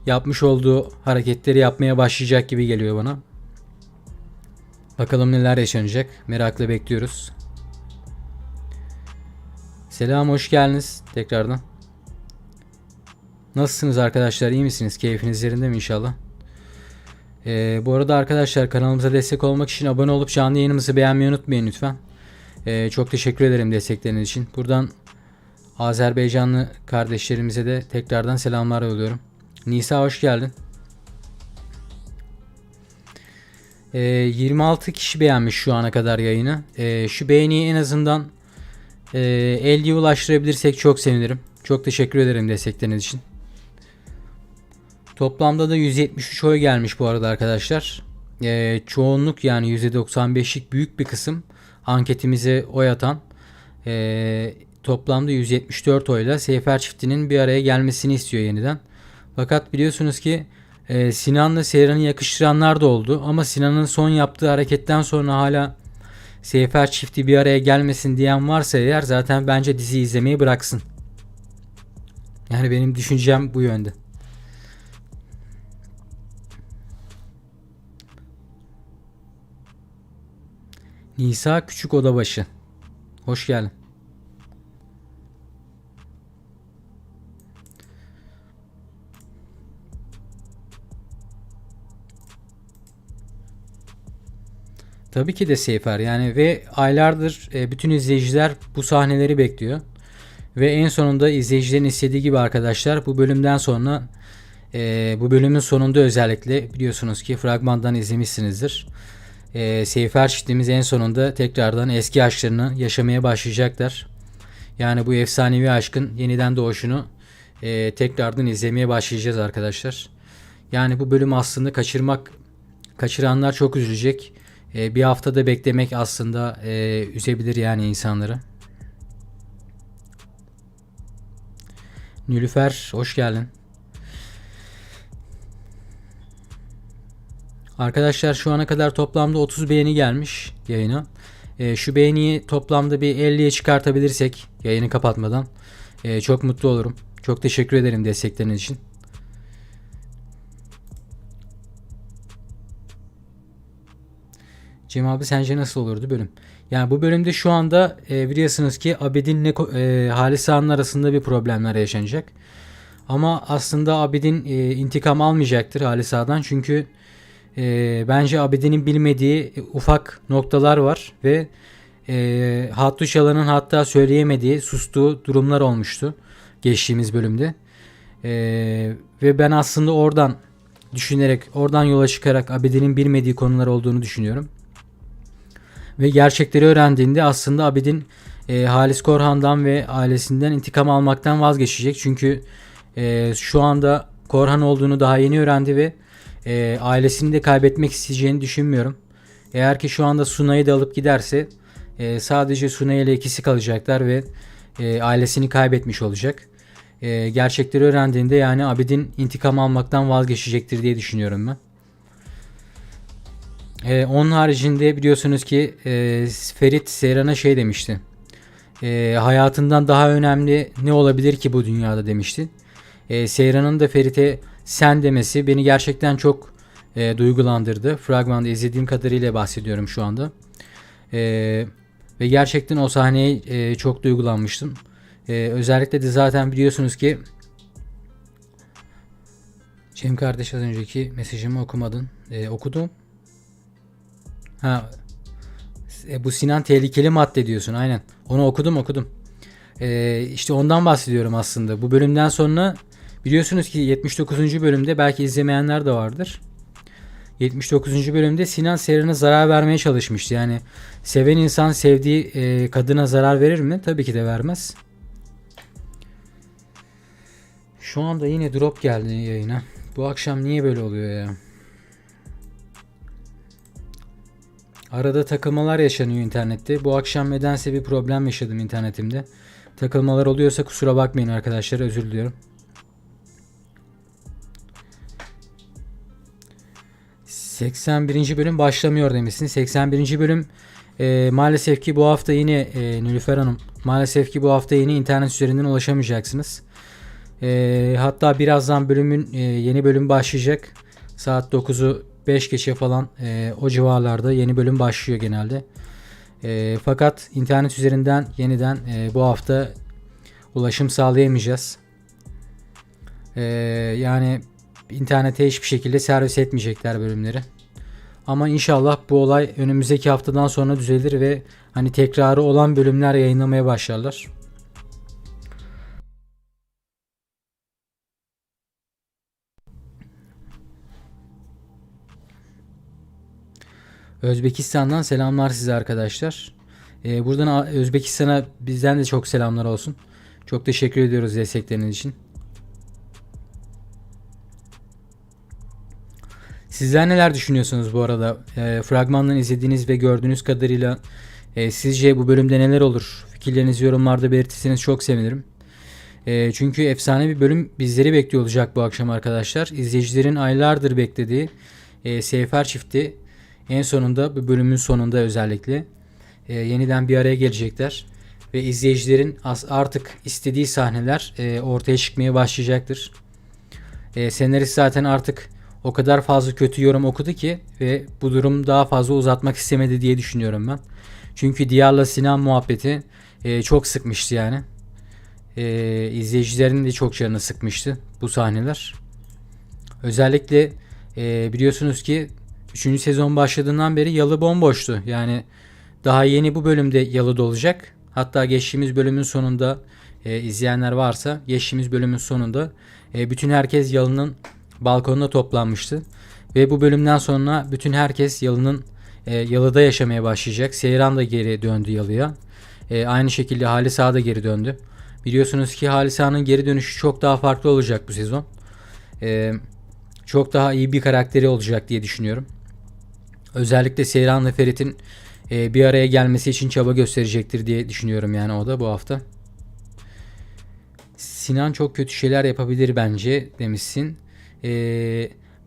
Speaker 1: yapmış olduğu hareketleri yapmaya başlayacak gibi geliyor bana. Bakalım neler yaşanacak. Merakla bekliyoruz. Selam, hoş geldiniz tekrardan. Nasılsınız arkadaşlar? İyi misiniz? Keyfiniz yerinde mi inşallah? Bu arada arkadaşlar, kanalımıza destek olmak için abone olup canlı yayınımızı beğenmeyi unutmayın lütfen. Çok teşekkür ederim destekleriniz için. Buradan Azerbaycanlı kardeşlerimize de tekrardan selamlar yolluyorum. Nisa, hoş geldin. 26 kişi beğenmiş şu ana kadar yayını. Şu beğeniyi en azından 50'ye ulaştırabilirsek çok sevinirim. Çok teşekkür ederim destekleriniz için. Toplamda da 173 oy gelmiş bu arada arkadaşlar. Çoğunluk, yani %95'lik büyük bir kısım anketimize oy atan, toplamda 174 oyla Seyfer çiftinin bir araya gelmesini istiyor yeniden. Fakat biliyorsunuz ki Sinan'la Seyran'ı yakıştıranlar da oldu. Ama Sinan'ın son yaptığı hareketten sonra hala Seyfer çifti bir araya gelmesin diyen varsa eğer, zaten bence dizi izlemeyi bıraksın. Yani benim düşüncem bu yönde. Nisa Küçük Odabaşı, hoş geldin. Tabii ki de Seyfer, yani ve aylardır bütün izleyiciler bu sahneleri bekliyor. Ve en sonunda izleyicilerin istediği gibi arkadaşlar, bu bölümden sonra bu bölümün sonunda özellikle biliyorsunuz ki fragmandan izlemişsinizdir. Seyfer çiftimiz en sonunda tekrardan eski aşklarını yaşamaya başlayacaklar. Yani bu efsanevi aşkın yeniden doğuşunu tekrardan izlemeye başlayacağız arkadaşlar. Yani bu bölümü aslında kaçıranlar çok üzülecek. Bir haftada beklemek aslında üzebilir yani insanları. Nilüfer, hoş geldin. Arkadaşlar, şu ana kadar toplamda 30 beğeni gelmiş yayına. Şu beğeniyi toplamda bir 50'ye çıkartabilirsek yayını kapatmadan çok mutlu olurum. Çok teşekkür ederim destekleriniz için. Cem abi sence nasıl olurdu bölüm? Yani bu bölümde şu anda biliyorsunuz ki Abidin'le Halis Ağa'nın arasında bir problemler yaşanacak. Ama aslında Abidin intikam almayacaktır Halis Ağa'dan. Çünkü bence Abidin'in bilmediği ufak noktalar var ve Hattuşalan'ın hatta söyleyemediği, sustuğu durumlar olmuştu geçtiğimiz bölümde. Ve ben aslında oradan düşünerek, oradan yola çıkarak Abidin'in bilmediği konular olduğunu düşünüyorum. Ve gerçekleri öğrendiğinde aslında Abidin Halis Korhan'dan ve ailesinden intikam almaktan vazgeçecek. Çünkü şu anda Korhan olduğunu daha yeni öğrendi ve ailesini de kaybetmek isteyeceğini düşünmüyorum. Eğer ki şu anda Sunay'ı da alıp giderse sadece Sunay ile ikisi kalacaklar ve ailesini kaybetmiş olacak. Gerçekleri öğrendiğinde yani Abidin intikam almaktan vazgeçecektir diye düşünüyorum ben. Onun haricinde biliyorsunuz ki Ferit Seyran'a şey demişti. Hayatından daha önemli ne olabilir ki bu dünyada demişti. Seyran'ın da Ferit'e sen demesi beni gerçekten çok duygulandırdı. Fragmanda izlediğim kadarıyla bahsediyorum şu anda. Ve gerçekten o sahneye çok duygulanmıştım. Özellikle de zaten biliyorsunuz ki Cem kardeş az önceki mesajımı okumadın. Okudum. Ha, bu Sinan tehlikeli madde diyorsun aynen. Onu okudum. İşte ondan bahsediyorum aslında. Bu bölümden sonra biliyorsunuz ki 79. bölümde belki izlemeyenler de vardır. 79. bölümde Sinan Seyran'a zarar vermeye çalışmıştı. Yani seven insan sevdiği kadına zarar verir mi? Tabii ki de vermez. Şu anda yine drop geldi yayına. Bu akşam niye böyle oluyor ya? Arada takılmalar yaşanıyor internette. Bu akşam nedense bir problem yaşadım internetimde. Takılmalar oluyorsa kusura bakmayın arkadaşlar, özür diliyorum. 81. bölüm başlamıyor demişsin. 81. bölüm maalesef ki bu hafta yine Nilüfer Hanım maalesef ki bu hafta yine internet üzerinden ulaşamayacaksınız. Hatta birazdan yeni bölüm başlayacak. Saat 9'u 5 geçe falan o civarlarda yeni bölüm başlıyor genelde. Fakat internet üzerinden yeniden bu hafta ulaşım sağlayamayacağız. Yani internete hiçbir şekilde servis etmeyecekler bölümleri. Ama inşallah bu olay önümüzdeki haftadan sonra düzelir ve hani tekrarı olan bölümler yayınlamaya başlarlar. Özbekistan'dan selamlar size arkadaşlar. Buradan Özbekistan'a bizden de çok selamlar olsun. Çok teşekkür ediyoruz destekleriniz için. Sizler neler düşünüyorsunuz bu arada? Fragmandan izlediğiniz ve gördüğünüz kadarıyla sizce bu bölümde neler olur? Fikirlerinizi yorumlarda belirtirseniz çok sevinirim. Çünkü efsane bir bölüm bizleri bekliyor olacak bu akşam arkadaşlar. İzleyicilerin aylardır beklediği Seyfer çifti en sonunda, bu bölümün sonunda özellikle yeniden bir araya gelecekler. Ve izleyicilerin artık istediği sahneler ortaya çıkmaya başlayacaktır. Senarist zaten artık o kadar fazla kötü yorum okudu ki ve bu durum daha fazla uzatmak istemedi diye düşünüyorum ben. Çünkü Diyar'la Sinan muhabbeti çok sıkmıştı yani. İzleyicilerin de çok canını sıkmıştı bu sahneler. Özellikle biliyorsunuz ki 3. sezon başladığından beri Yalı bomboştu. Yani daha yeni bu bölümde Yalı dolacak. Hatta geçtiğimiz bölümün sonunda izleyenler varsa geçtiğimiz bölümün sonunda bütün herkes Yalı'nın balkonuna toplanmıştı. Ve bu bölümden sonra bütün herkes Yalı'da yaşamaya başlayacak. Seyran da geri döndü Yalı'ya. Aynı şekilde Halis Ağa da geri döndü. Biliyorsunuz ki Halis Ağa'nın geri dönüşü çok daha farklı olacak bu sezon. Çok daha iyi bir karakteri olacak diye düşünüyorum. Özellikle Seyran ve Ferit'in bir araya gelmesi için çaba gösterecektir diye düşünüyorum yani o da bu hafta. Sinan çok kötü şeyler yapabilir bence demişsin.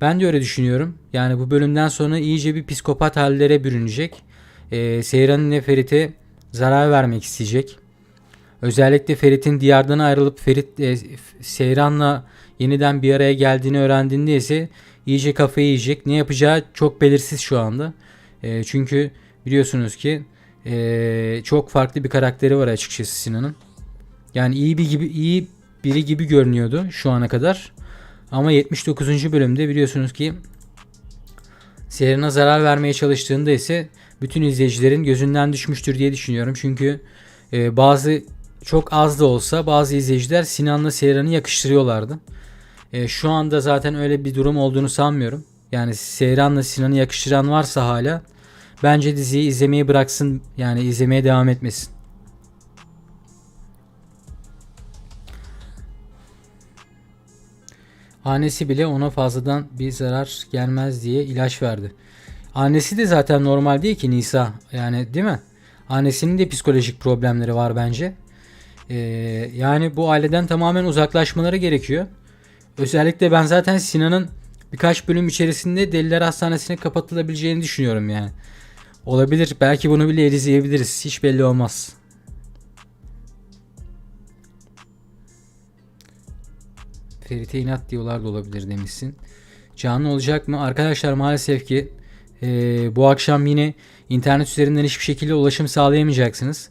Speaker 1: Ben de öyle düşünüyorum. Yani bu bölümden sonra iyice bir psikopat hallere bürünecek. Seyran ve Ferit'e zarar vermek isteyecek. Özellikle Ferit'in diyardan ayrılıp Seyran'la yeniden bir araya geldiğini öğrendiğinde ise iyice kafayı yiyecek. Ne yapacağı çok belirsiz şu anda. Çünkü biliyorsunuz ki çok farklı bir karakteri var açıkçası Sinan'ın. Yani iyi biri gibi görünüyordu şu ana kadar. Ama 79. bölümde biliyorsunuz ki Seyran'a zarar vermeye çalıştığında ise bütün izleyicilerin gözünden düşmüştür diye düşünüyorum. Çünkü bazı çok az da olsa bazı izleyiciler Sinan'la Seyran'ı yakıştırıyorlardı. Şu anda zaten öyle bir durum olduğunu sanmıyorum. Yani Seyran'la Sinan'ı yakıştıran varsa hala bence diziyi izlemeyi bıraksın. Yani izlemeye devam etmesin. Annesi bile ona fazladan bir zarar gelmez diye ilaç verdi. Annesi de zaten normal değil ki Nisa. Yani değil mi? Annesinin de psikolojik problemleri var bence. Yani bu aileden tamamen uzaklaşmaları gerekiyor. Özellikle ben zaten Sinan'ın birkaç bölüm içerisinde Deliler Hastanesi'ne kapatılabileceğini düşünüyorum yani. Olabilir. Belki bunu bile izleyebiliriz. Hiç belli olmaz. Ferit'e inat diyorlar da olabilir demişsin. Canlı olacak mı? Arkadaşlar maalesef ki bu akşam yine internet üzerinden hiçbir şekilde ulaşım sağlayamayacaksınız.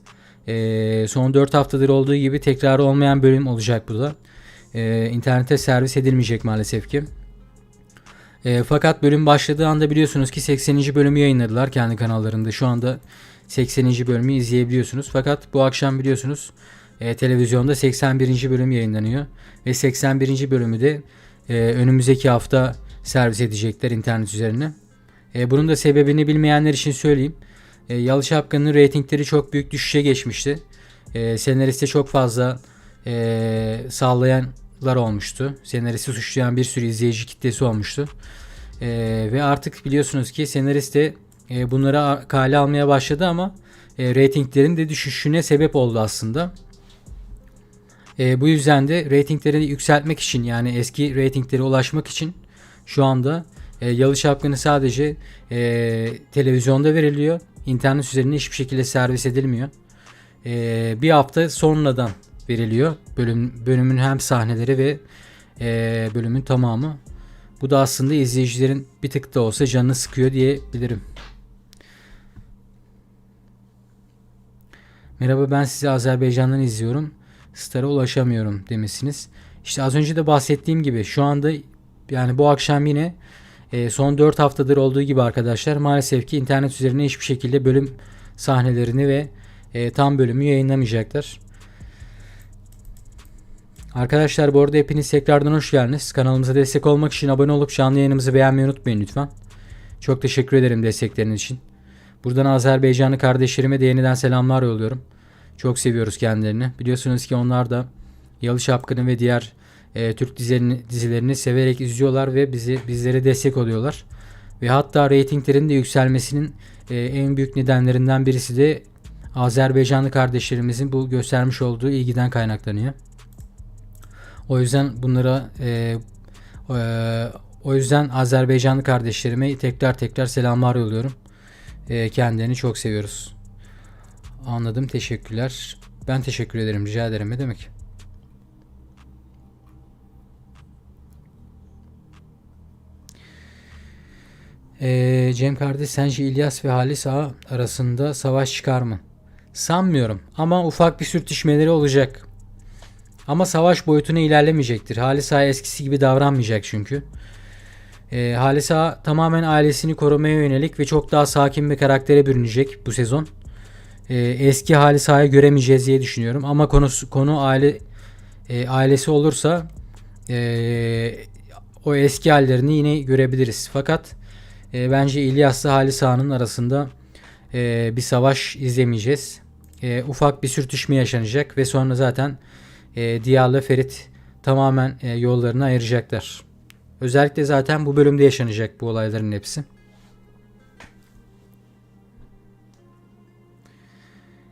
Speaker 1: Son 4 haftadır olduğu gibi tekrarı olmayan bölüm olacak burada. İnternete servis edilmeyecek maalesef ki. Fakat bölüm başladığı anda biliyorsunuz ki 80. bölümü yayınladılar kendi kanallarında. Şu anda 80. bölümü izleyebiliyorsunuz. Fakat bu akşam biliyorsunuz televizyonda 81. bölüm yayınlanıyor. Ve 81. bölümü de önümüzdeki hafta servis edecekler internet üzerine. Bunun da sebebini bilmeyenler için söyleyeyim. Yalı Çapkın'ın reytingleri çok büyük düşüşe geçmişti. Senariste çok fazla sallayanlar olmuştu. Senaristi suçlayan bir sürü izleyici kitlesi olmuştu. Ve artık biliyorsunuz ki senarist de bunları kale almaya başladı ama reytinglerin de düşüşüne sebep oldu aslında. Bu yüzden de reytingleri yükseltmek için yani eski reytinglere ulaşmak için şu anda Yalı Çapkını sadece televizyonda veriliyor. İnternet üzerinde hiçbir şekilde servis edilmiyor. Bir hafta sonradan veriliyor. Bölümün hem sahneleri ve bölümün tamamı. Bu da aslında izleyicilerin bir tık da olsa canını sıkıyor diyebilirim. Merhaba, ben sizi Azerbaycan'dan izliyorum. Star'a ulaşamıyorum demişsiniz. İşte az önce de bahsettiğim gibi şu anda yani bu akşam yine son 4 haftadır olduğu gibi arkadaşlar maalesef ki internet üzerine hiçbir şekilde bölüm sahnelerini ve tam bölümü yayınlamayacaklar. Arkadaşlar bu arada hepiniz tekrardan hoş geldiniz. Kanalımıza destek olmak için abone olup canlı yayınımızı beğenmeyi unutmayın lütfen. Çok teşekkür ederim destekleriniz için. Buradan Azerbaycanlı kardeşlerime de yeniden selamlar yolluyorum. Çok seviyoruz kendilerini. Biliyorsunuz ki onlar da Yalı Çapkını ve diğer Türk dizilerini severek izliyorlar ve bizlere destek oluyorlar. Ve hatta reytinglerin de yükselmesinin en büyük nedenlerinden birisi de Azerbaycanlı kardeşlerimizin bu göstermiş olduğu ilgiden kaynaklanıyor. O yüzden o yüzden Azerbaycanlı kardeşlerime tekrar selamlar yolluyorum. Kendilerini çok seviyoruz. Anladım, teşekkürler. Ben teşekkür ederim, rica ederim, ne demek. Cem kardeş, sence İlyas ve Halis Ağa arasında savaş çıkar mı? Sanmıyorum ama ufak bir sürtüşmeleri olacak. Ama savaş boyutuna ilerlemeyecektir. Halis Ağa eskisi gibi davranmayacak çünkü. Halis Ağa tamamen ailesini korumaya yönelik ve çok daha sakin bir karaktere bürünecek bu sezon. Eski Halis Ağa'yı göremeyeceğiz diye düşünüyorum. Ama konu ailesi olursa o eski hallerini yine görebiliriz. Fakat bence İlyas'la Halis Ağa'nın arasında bir savaş izlemeyeceğiz. Ufak bir sürtüşme yaşanacak ve sonra zaten Diyar'la Ferit tamamen yollarını ayıracaklar. Özellikle zaten bu bölümde yaşanacak bu olayların hepsi.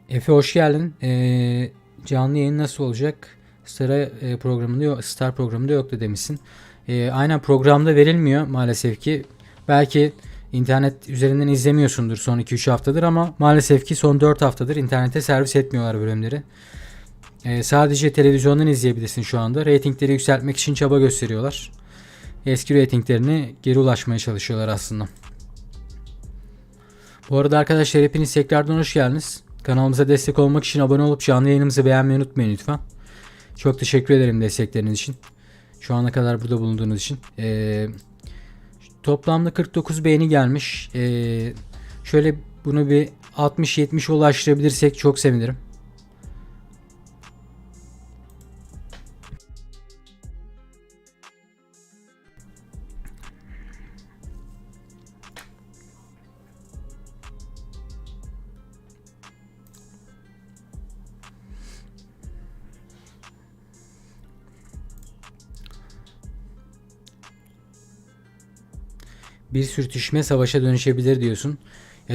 Speaker 1: Efe hoş geldin. Canlı yayın nasıl olacak? Star programında yoktu demişsin. Aynen, programda verilmiyor maalesef ki. Belki internet üzerinden izlemiyorsundur son 2-3 haftadır ama maalesef ki son 4 haftadır internete servis etmiyorlar bölümleri. Sadece televizyondan izleyebilirsin şu anda. Reytingleri yükseltmek için çaba gösteriyorlar. Eski reytinglerine geri ulaşmaya çalışıyorlar aslında. Bu arada arkadaşlar hepiniz tekrardan hoş geldiniz. Kanalımıza destek olmak için abone olup canlı yayınımızı beğenmeyi unutmayın lütfen. Çok teşekkür ederim destekleriniz için. Şu ana kadar burada bulunduğunuz için. Toplamda 49 beğeni gelmiş. Şöyle bunu bir 60-70'e ulaştırabilirsek çok sevinirim. Bir sürtüşme savaşa dönüşebilir diyorsun.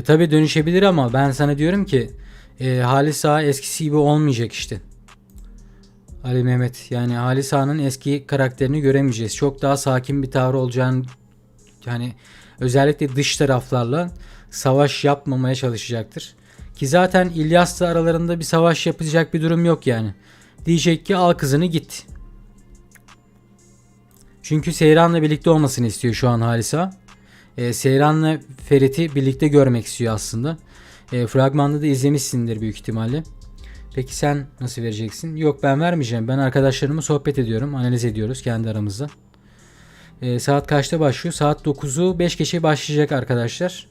Speaker 1: Tabi dönüşebilir ama ben sana diyorum ki Halis Ağa eskisi gibi olmayacak işte. Ali Mehmet, yani Halis Ağa'nın eski karakterini göremeyeceğiz. Çok daha sakin bir tavır olacağını, yani özellikle dış taraflarla savaş yapmamaya çalışacaktır. Ki zaten İlyas'la aralarında bir savaş yapacak bir durum yok yani. Diyecek ki al kızını git. Çünkü Seyran'la birlikte olmasını istiyor şu an Halis Ağa. Seyran'la Ferit'i birlikte görmek istiyor aslında. Fragmanda da izlemişsindir büyük ihtimalle. Peki sen nasıl vereceksin? Yok, ben vermeyeceğim. Ben arkadaşlarımla sohbet ediyorum. Analiz ediyoruz kendi aramızda. Saat kaçta başlıyor? Saat 9'u 5 geçe başlayacak arkadaşlar.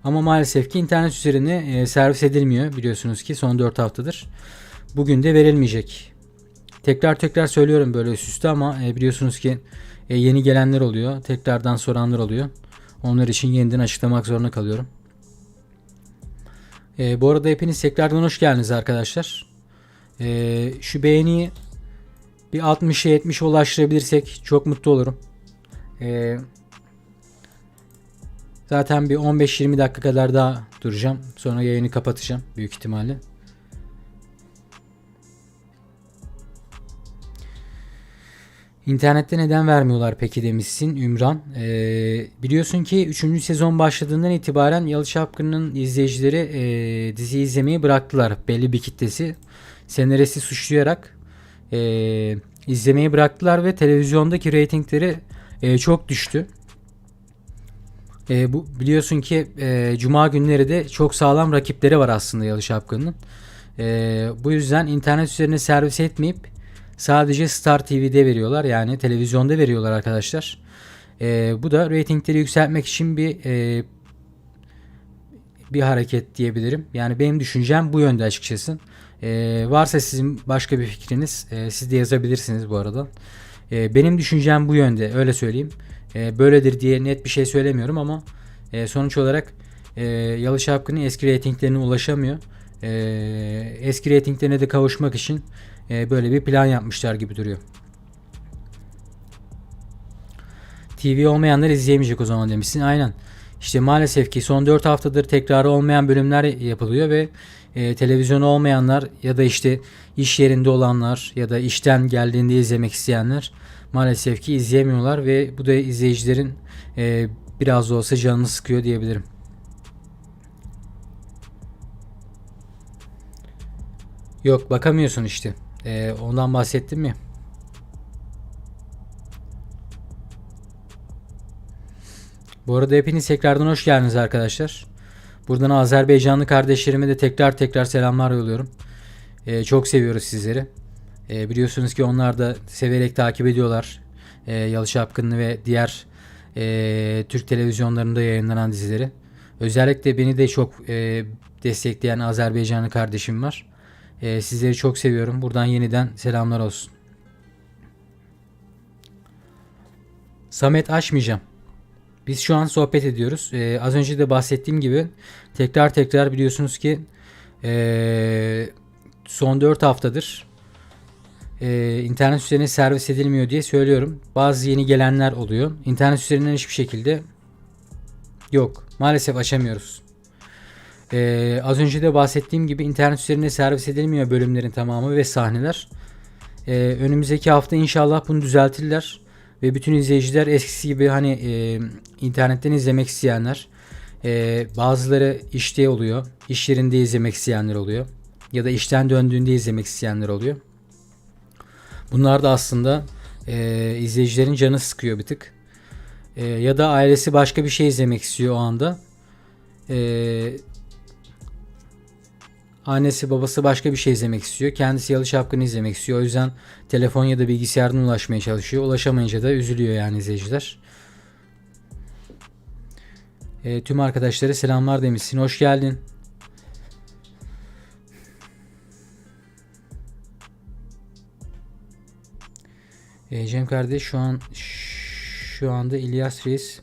Speaker 1: Ama maalesef ki internet üzerine servis edilmiyor. Biliyorsunuz ki son 4 haftadır. Bugün de verilmeyecek. Tekrar söylüyorum böyle üst üste ama biliyorsunuz ki yeni gelenler oluyor. Tekrardan soranlar oluyor. Onlar için yeniden açıklamak zorunda kalıyorum. Bu arada hepiniz tekrardan hoş geldiniz arkadaşlar. Şu beğeniyi bir 60'a 70'e ulaştırabilirsek çok mutlu olurum. Zaten bir 15-20 dakika kadar daha duracağım. Sonra yayını kapatacağım büyük ihtimalle. İnternette neden vermiyorlar peki demişsin Ümran. Biliyorsun ki 3. sezon başladığından itibaren Yalı Çapkın'ın izleyicileri dizi izlemeyi bıraktılar. Belli bir kitlesi senaristi suçlayarak izlemeyi bıraktılar ve televizyondaki reytingleri çok düştü. Bu biliyorsun ki Cuma günleri de çok sağlam rakipleri var aslında Yalı Çapkın'ın. Bu yüzden internet üzerine servis etmeyip sadece Star TV'de veriyorlar, yani televizyonda veriyorlar arkadaşlar. Bu da reytingleri yükseltmek için bir hareket diyebilirim. Yani benim düşüncem bu yönde açıkçası. Varsa sizin başka bir fikriniz siz de yazabilirsiniz bu arada. Benim düşüncem bu yönde, öyle söyleyeyim. Böyledir diye net bir şey söylemiyorum ama sonuç olarak Yalı Çapkın'ın eski reytinglerine ulaşamıyor. Eski reytinglerine de kavuşmak için böyle bir plan yapmışlar gibi duruyor. TV olmayanlar izleyemeyecek o zaman demişsin. Aynen. İşte maalesef ki son 4 haftadır tekrarı olmayan bölümler yapılıyor ve televizyonu olmayanlar ya da işte iş yerinde olanlar ya da işten geldiğinde izlemek isteyenler maalesef ki izleyemiyorlar ve bu da izleyicilerin biraz da olsa canını sıkıyor diyebilirim. Yok, bakamıyorsun işte. Ondan bahsettim mi? Bu arada hepiniz tekrardan hoş geldiniz arkadaşlar. Buradan Azerbaycanlı kardeşlerime de tekrar selamlar yolluyorum. Çok seviyoruz sizleri. Biliyorsunuz ki onlar da severek takip ediyorlar. Yalı Çapkın'ı ve diğer Türk televizyonlarında yayınlanan dizileri. Özellikle beni de çok destekleyen Azerbaycanlı kardeşim var. Sizleri çok seviyorum. Buradan yeniden selamlar olsun. Samet, açmayacağım. Biz şu an sohbet ediyoruz. Az önce de bahsettiğim gibi tekrar biliyorsunuz ki son 4 haftadır internet üzerine servis edilmiyor diye söylüyorum. Bazı yeni gelenler oluyor. İnternet üzerinden hiçbir şekilde yok. Maalesef açamıyoruz. Az önce de bahsettiğim gibi internet üzerine servis edilmiyor bölümlerin tamamı ve sahneler. Önümüzdeki hafta inşallah bunu düzeltirler. Ve bütün izleyiciler eskisi gibi hani internetten izlemek isteyenler, bazıları işte oluyor, iş yerinde izlemek isteyenler oluyor ya da işten döndüğünde izlemek isteyenler oluyor. Bunlar da aslında izleyicilerin canı sıkıyor bir tık. Ya da ailesi başka bir şey izlemek istiyor o anda. Ee, Annesi babası başka bir şey izlemek istiyor. Kendisi Yalı Çapkın'ı izlemek istiyor. O yüzden telefon ya da bilgisayardan ulaşmaya çalışıyor. Ulaşamayınca da üzülüyor yani izleyiciler. Tüm arkadaşlara selamlar demişsin. Hoş geldin. Cem kardeş şu anda İlyas Reis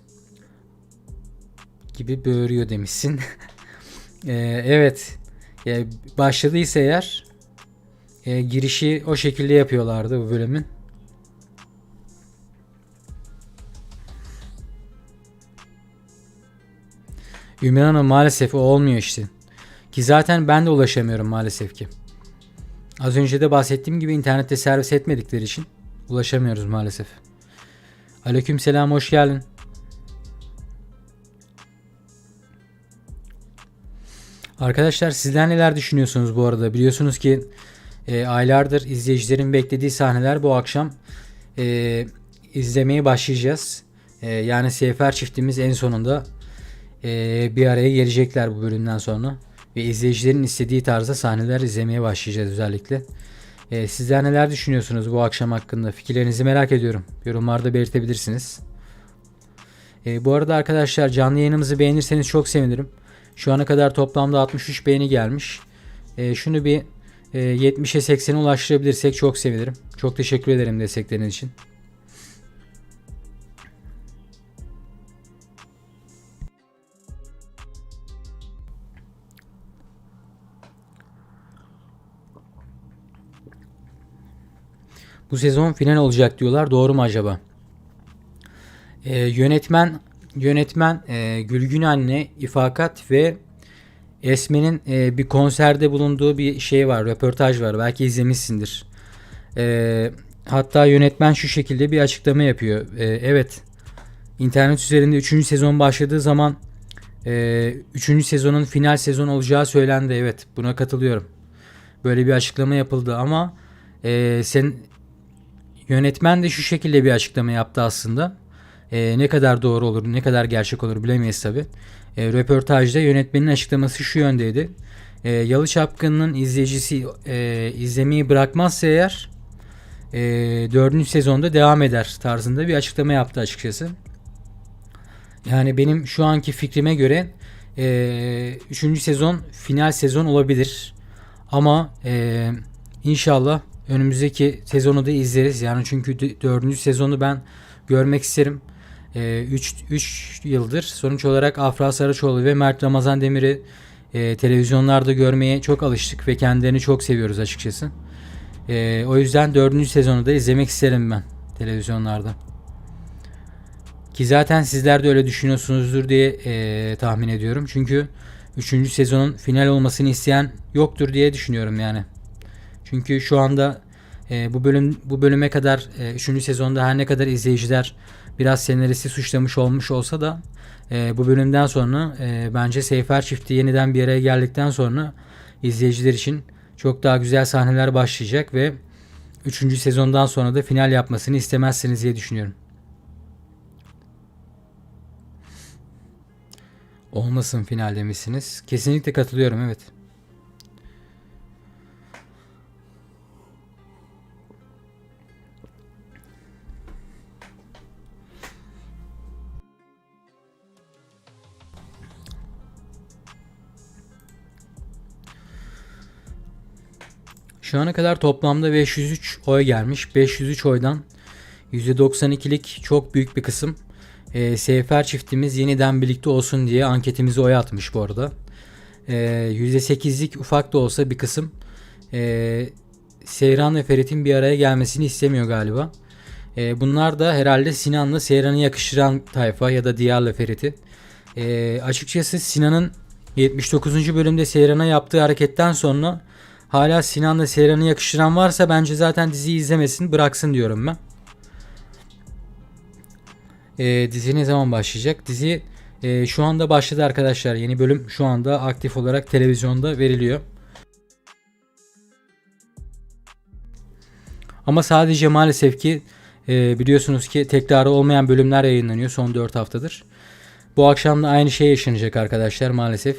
Speaker 1: gibi böğürüyor demişsin. Evet. Başladıysa eğer girişi o şekilde yapıyorlardı bu bölümün. Ümran Hanım maalesef o olmuyor işte. Ki zaten ben de ulaşamıyorum maalesef ki. Az önce de bahsettiğim gibi internette servis etmedikleri için ulaşamıyoruz maalesef. Aleykümselam, hoş geldin. Arkadaşlar sizler neler düşünüyorsunuz bu arada? Biliyorsunuz ki aylardır izleyicilerin beklediği sahneler bu akşam izlemeye başlayacağız. Yani Seyfer çiftimiz en sonunda bir araya gelecekler bu bölümden sonra. Ve izleyicilerin istediği tarzda sahneler izlemeye başlayacağız özellikle. Sizler neler düşünüyorsunuz bu akşam hakkında? Fikirlerinizi merak ediyorum. Yorumlarda belirtebilirsiniz. Bu arada arkadaşlar canlı yayınımızı beğenirseniz çok sevinirim. Şu ana kadar toplamda 63 beğeni gelmiş. Şunu bir 70'e 80'e ulaştırabilirsek çok sevinirim. Çok teşekkür ederim destekleriniz için. Bu sezon final olacak diyorlar. Doğru mu acaba? Yönetmen Gülgün Anne, İfakat ve Esme'nin bir konserde bulunduğu bir şey var. Röportaj var. Belki izlemişsindir. Hatta yönetmen şu şekilde bir açıklama yapıyor. Evet. İnternet üzerinde 3. sezon başladığı zaman 3. sezonun final sezon olacağı söylendi. Evet. Buna katılıyorum. Böyle bir açıklama yapıldı ama yönetmen de şu şekilde bir açıklama yaptı aslında. Ne kadar doğru olur, ne kadar gerçek olur bilemeyiz tabi. Röportajda yönetmenin açıklaması şu yöndeydi. Yalı Çapkını'nın izleyicisi izlemeyi bırakmazsa eğer 4. sezonda devam eder tarzında bir açıklama yaptı açıkçası. Yani benim şu anki fikrime göre 3. sezon final sezon olabilir. Ama inşallah önümüzdeki sezonu da izleriz. Yani çünkü 4. sezonu ben görmek isterim. 3 yıldır sonuç olarak Afra Saraçoğlu ve Mert Ramazan Demir'i televizyonlarda görmeye çok alıştık ve kendilerini çok seviyoruz açıkçası. O yüzden 4. sezonu da izlemek isterim ben televizyonlarda. Ki zaten sizler de öyle düşünüyorsunuzdur diye tahmin ediyorum. Çünkü 3. sezonun final olmasını isteyen yoktur diye düşünüyorum yani. Çünkü şu anda bu bölüme kadar 3. sezonda her ne kadar izleyiciler biraz senaristi suçlamış olmuş olsa da bu bölümden sonra bence Seyfer çifti yeniden bir araya geldikten sonra izleyiciler için çok daha güzel sahneler başlayacak ve 3. sezondan sonra da final yapmasını istemezsiniz diye düşünüyorum. Olmasın final demişsiniz. Kesinlikle katılıyorum, evet. Şu ana kadar toplamda 503 oy gelmiş. 503 oydan %92'lik çok büyük bir kısım Seyfer çiftimiz yeniden birlikte olsun diye anketimize oy atmış bu arada. %8'lik ufak da olsa bir kısım Seyran ve Ferit'in bir araya gelmesini istemiyor galiba. Bunlar da herhalde Sinan'la Seyran'ı yakıştıran tayfa ya da Diyar'la Ferit'i. Açıkçası Sinan'ın 79. bölümde Seyran'a yaptığı hareketten sonra hala Sinan'la Seyran'ı yakıştıran varsa bence zaten diziyi izlemesin, bıraksın diyorum ben. Dizi ne zaman başlayacak? Dizi şu anda başladı arkadaşlar. Yeni bölüm şu anda aktif olarak televizyonda veriliyor. Ama sadece maalesef ki biliyorsunuz ki tekrarı olmayan bölümler yayınlanıyor son 4 haftadır. Bu akşam da aynı şey yaşanacak arkadaşlar maalesef.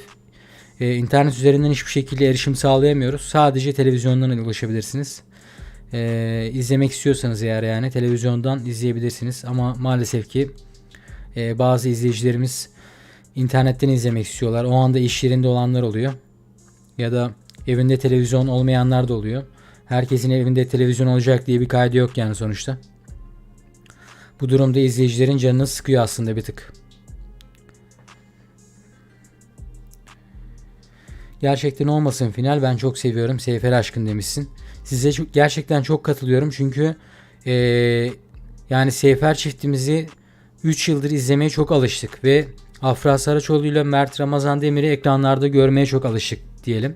Speaker 1: İnternet üzerinden hiçbir şekilde erişim sağlayamıyoruz. Sadece televizyondan ulaşabilirsiniz. İzlemek istiyorsanız eğer yani televizyondan izleyebilirsiniz. Ama maalesef ki bazı izleyicilerimiz internetten izlemek istiyorlar. O anda iş yerinde olanlar oluyor. Ya da evinde televizyon olmayanlar da oluyor. Herkesin evinde televizyon olacak diye bir kaydı yok yani sonuçta. Bu durumda izleyicilerin canını sıkıyor aslında bir tık. Gerçekten olmasın final. Ben çok seviyorum. Seyfer aşkın demişsin. Size gerçekten çok katılıyorum. Çünkü yani Seyfer çiftimizi 3 yıldır izlemeye çok alıştık. Ve Afra Saraçoğlu ile Mert Ramazan Demir'i ekranlarda görmeye çok alıştık diyelim.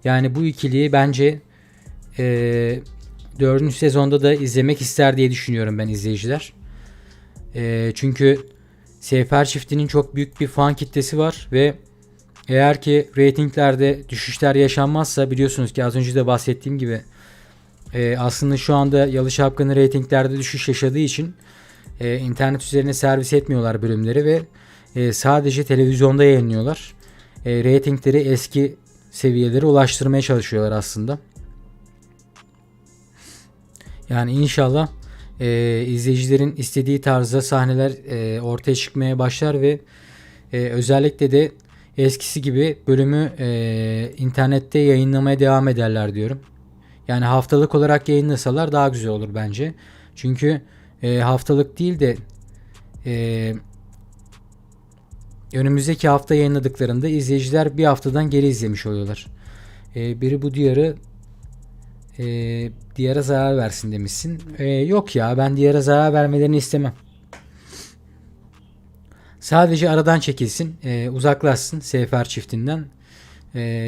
Speaker 1: Yani bu ikiliyi bence 4. sezonda da izlemek ister diye düşünüyorum ben izleyiciler. Çünkü Seyfer çiftinin çok büyük bir fan kitlesi var ve eğer ki reytinglerde düşüşler yaşanmazsa, biliyorsunuz ki az önce de bahsettiğim gibi aslında şu anda Yalı Çapkını reytinglerde düşüş yaşadığı için internet üzerine servis etmiyorlar bölümleri ve sadece televizyonda yayınlıyorlar. Reytingleri eski seviyelere ulaştırmaya çalışıyorlar aslında. Yani inşallah izleyicilerin istediği tarzda sahneler ortaya çıkmaya başlar ve özellikle de eskisi gibi bölümü internette yayınlamaya devam ederler diyorum. Yani haftalık olarak yayınlasalar daha güzel olur bence. Çünkü haftalık değil de önümüzdeki hafta yayınladıklarında izleyiciler bir haftadan geri izlemiş oluyorlar. Biri bu diyara zarar versin demişsin. Yok ya, ben diyara zarar vermelerini istemem. Sadece aradan çekilsin, uzaklaşsın Seyfer çiftinden.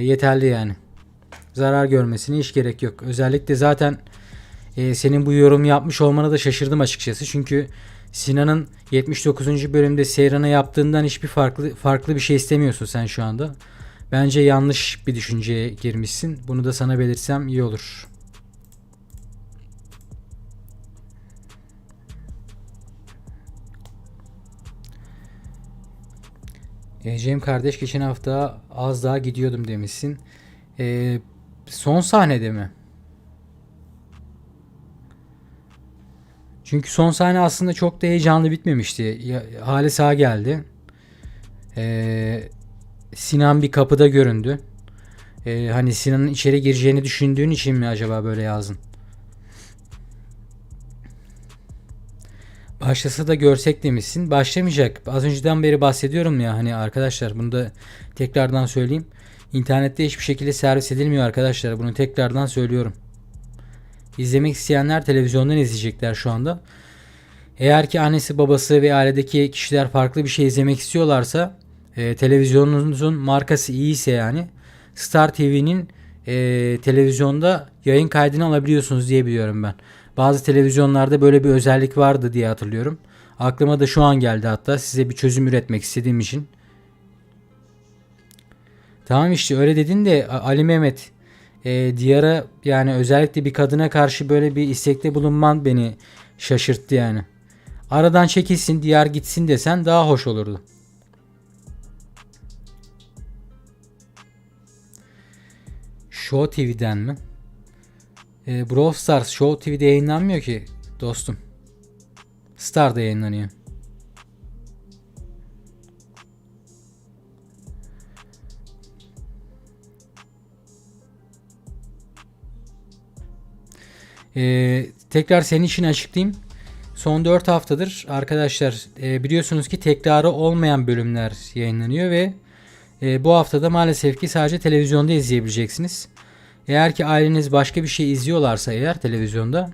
Speaker 1: Yeterli yani. Zarar görmesine hiç gerek yok. Özellikle zaten senin bu yorum yapmış olmana da şaşırdım açıkçası. Çünkü Sinan'ın 79. bölümde Seyran'a yaptığından hiçbir farklı bir şey istemiyorsun sen şu anda. Bence yanlış bir düşünceye girmişsin. Bunu da sana belirtsem iyi olur. Cem kardeş, geçen hafta az daha gidiyordum demişsin. Son sahnede mi? Çünkü son sahne aslında çok da heyecanlı bitmemişti. Halis Ağa geldi. Sinan bir kapıda göründü. Hani Sinan'ın içeri gireceğini düşündüğün için mi acaba böyle yazdın? Başlasa da görsek demişsin. Başlamayacak. Az önceden beri bahsediyorum ya, hani arkadaşlar, bunu da tekrardan söyleyeyim. İnternette hiçbir şekilde servis edilmiyor arkadaşlar. Bunu tekrardan söylüyorum. İzlemek isteyenler televizyondan izleyecekler şu anda. Eğer ki annesi babası ve ailedeki kişiler farklı bir şey izlemek istiyorlarsa, televizyonunuzun markası iyiyse yani Star TV'nin televizyonda yayın kaydını alabiliyorsunuz diye biliyorum ben. Bazı televizyonlarda böyle bir özellik vardı diye hatırlıyorum. Aklıma da şu an geldi, hatta size bir çözüm üretmek istediğim için. Tamam işte öyle dedin de Ali Mehmet, Diyar'a yani özellikle bir kadına karşı böyle bir istekte bulunman beni şaşırttı yani. Aradan çekilsin, Diyar gitsin desen daha hoş olurdu. Show TV'den mi? Brawl Stars Show TV'de yayınlanmıyor ki dostum. Star'da yayınlanıyor. Tekrar senin için açıklayayım. Son 4 haftadır arkadaşlar biliyorsunuz ki tekrarı olmayan bölümler yayınlanıyor ve bu haftada maalesef ki sadece televizyonda izleyebileceksiniz. Eğer ki aileniz başka bir şey izliyorlarsa eğer televizyonda,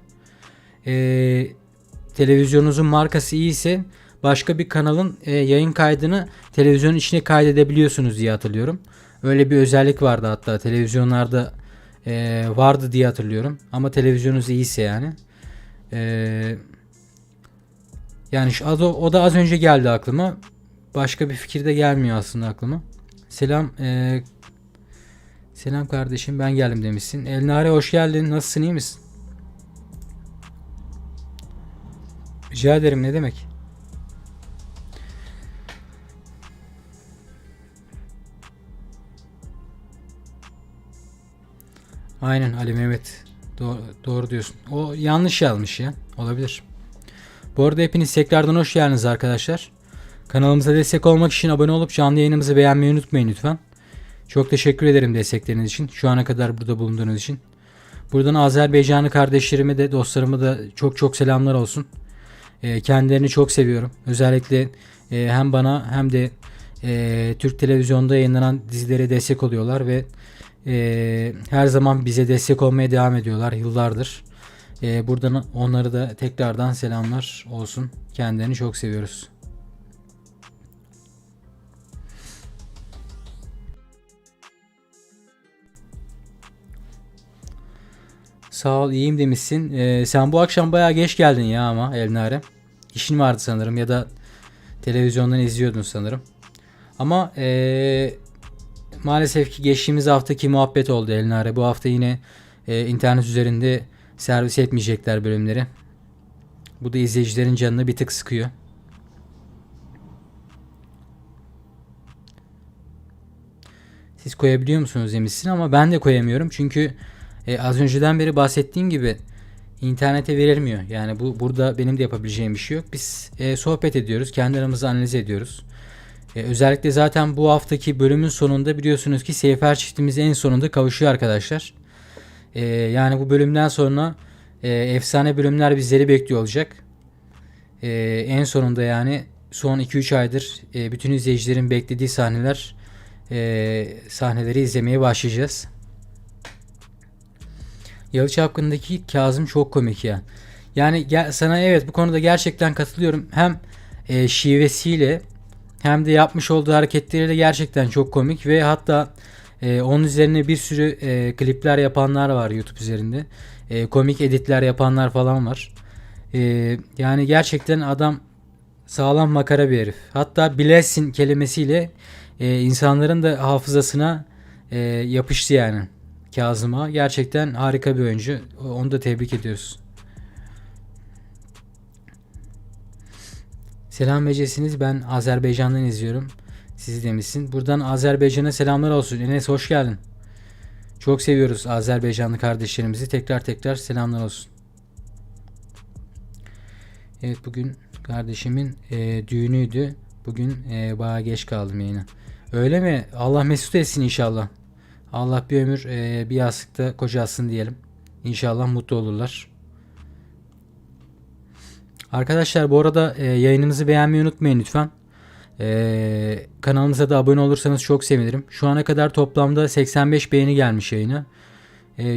Speaker 1: televizyonunuzun markası iyi ise başka bir kanalın yayın kaydını televizyonun içine kaydedebiliyorsunuz diye hatırlıyorum. Öyle bir özellik vardı hatta televizyonlarda vardı diye hatırlıyorum. Ama televizyonunuz iyiyse yani. Yani o da az önce geldi aklıma. Başka bir fikir de gelmiyor aslında aklıma. Selam selam kardeşim, ben geldim demişsin. Elnare hoş geldin. Nasılsın, iyi misin? Rica ederim, ne demek. Aynen Ali Mehmet. Doğru diyorsun. O yanlış yazmış ya. Olabilir. Bu arada hepiniz tekrardan hoş geldiniz arkadaşlar. Kanalımıza destek olmak için abone olup canlı yayınımızı beğenmeyi unutmayın lütfen. Çok teşekkür ederim destekleriniz için. Şu ana kadar burada bulunduğunuz için. Buradan Azerbaycanlı kardeşlerime de dostlarıma da çok çok selamlar olsun. Kendilerini çok seviyorum. Özellikle hem bana hem de Türk televizyonda yayınlanan dizilere destek oluyorlar ve her zaman bize destek olmaya devam ediyorlar yıllardır. Buradan onları da tekrardan selamlar olsun. Kendilerini çok seviyoruz. Sağ ol, iyiyim demişsin. Sen bu akşam bayağı geç geldin ya ama Elnare. İşin vardı sanırım ya da televizyondan izliyordun sanırım. Ama maalesef ki geçtiğimiz haftaki muhabbet oldu Elnare. Bu hafta yine internet üzerinde servis etmeyecekler bölümleri. Bu da izleyicilerin canını bir tık sıkıyor. Siz koyabiliyor musunuz demişsin ama ben de koyamıyorum. Çünkü az önceden beri bahsettiğim gibi internete verilmiyor. Yani burada benim de yapabileceğim bir şey yok. Biz sohbet ediyoruz. Kendi aramızda analiz ediyoruz. Özellikle zaten bu haftaki bölümün sonunda biliyorsunuz ki Seyfer çiftimiz en sonunda kavuşuyor arkadaşlar. Yani bu bölümden sonra efsane bölümler bizleri bekliyor olacak. En sonunda yani son 2-3 aydır bütün izleyicilerin beklediği sahneleri izlemeye başlayacağız. Yalı Çapkın'daki Kazım çok komik ya. Yani sana evet bu konuda gerçekten katılıyorum. Hem şivesiyle hem de yapmış olduğu hareketleriyle gerçekten çok komik ve hatta onun üzerine bir sürü klipler yapanlar var YouTube üzerinde. Komik editler yapanlar falan var. Yani gerçekten adam sağlam makara bir herif. Hatta bilesin kelimesiyle insanların da hafızasına yapıştı yani. Kazım'a gerçekten harika bir oyuncu. Onu da tebrik ediyoruz. Selam Becesiniz. Ben Azerbaycan'dan izliyorum. Sizi demişsin. Buradan Azerbaycan'a selamlar olsun. Enes hoş geldin. Çok seviyoruz Azerbaycanlı kardeşlerimizi. Tekrar selamlar olsun. Evet bugün kardeşimin düğünüydü. Bugün bayağı geç kaldım yayına. Öyle mi? Allah mesut etsin inşallah. Allah bir ömür bir yastıkta kocalsın diyelim. İnşallah mutlu olurlar. Arkadaşlar bu arada yayınımızı beğenmeyi unutmayın lütfen. Kanalımıza da abone olursanız çok sevinirim. Şu ana kadar toplamda 85 beğeni gelmiş yayına.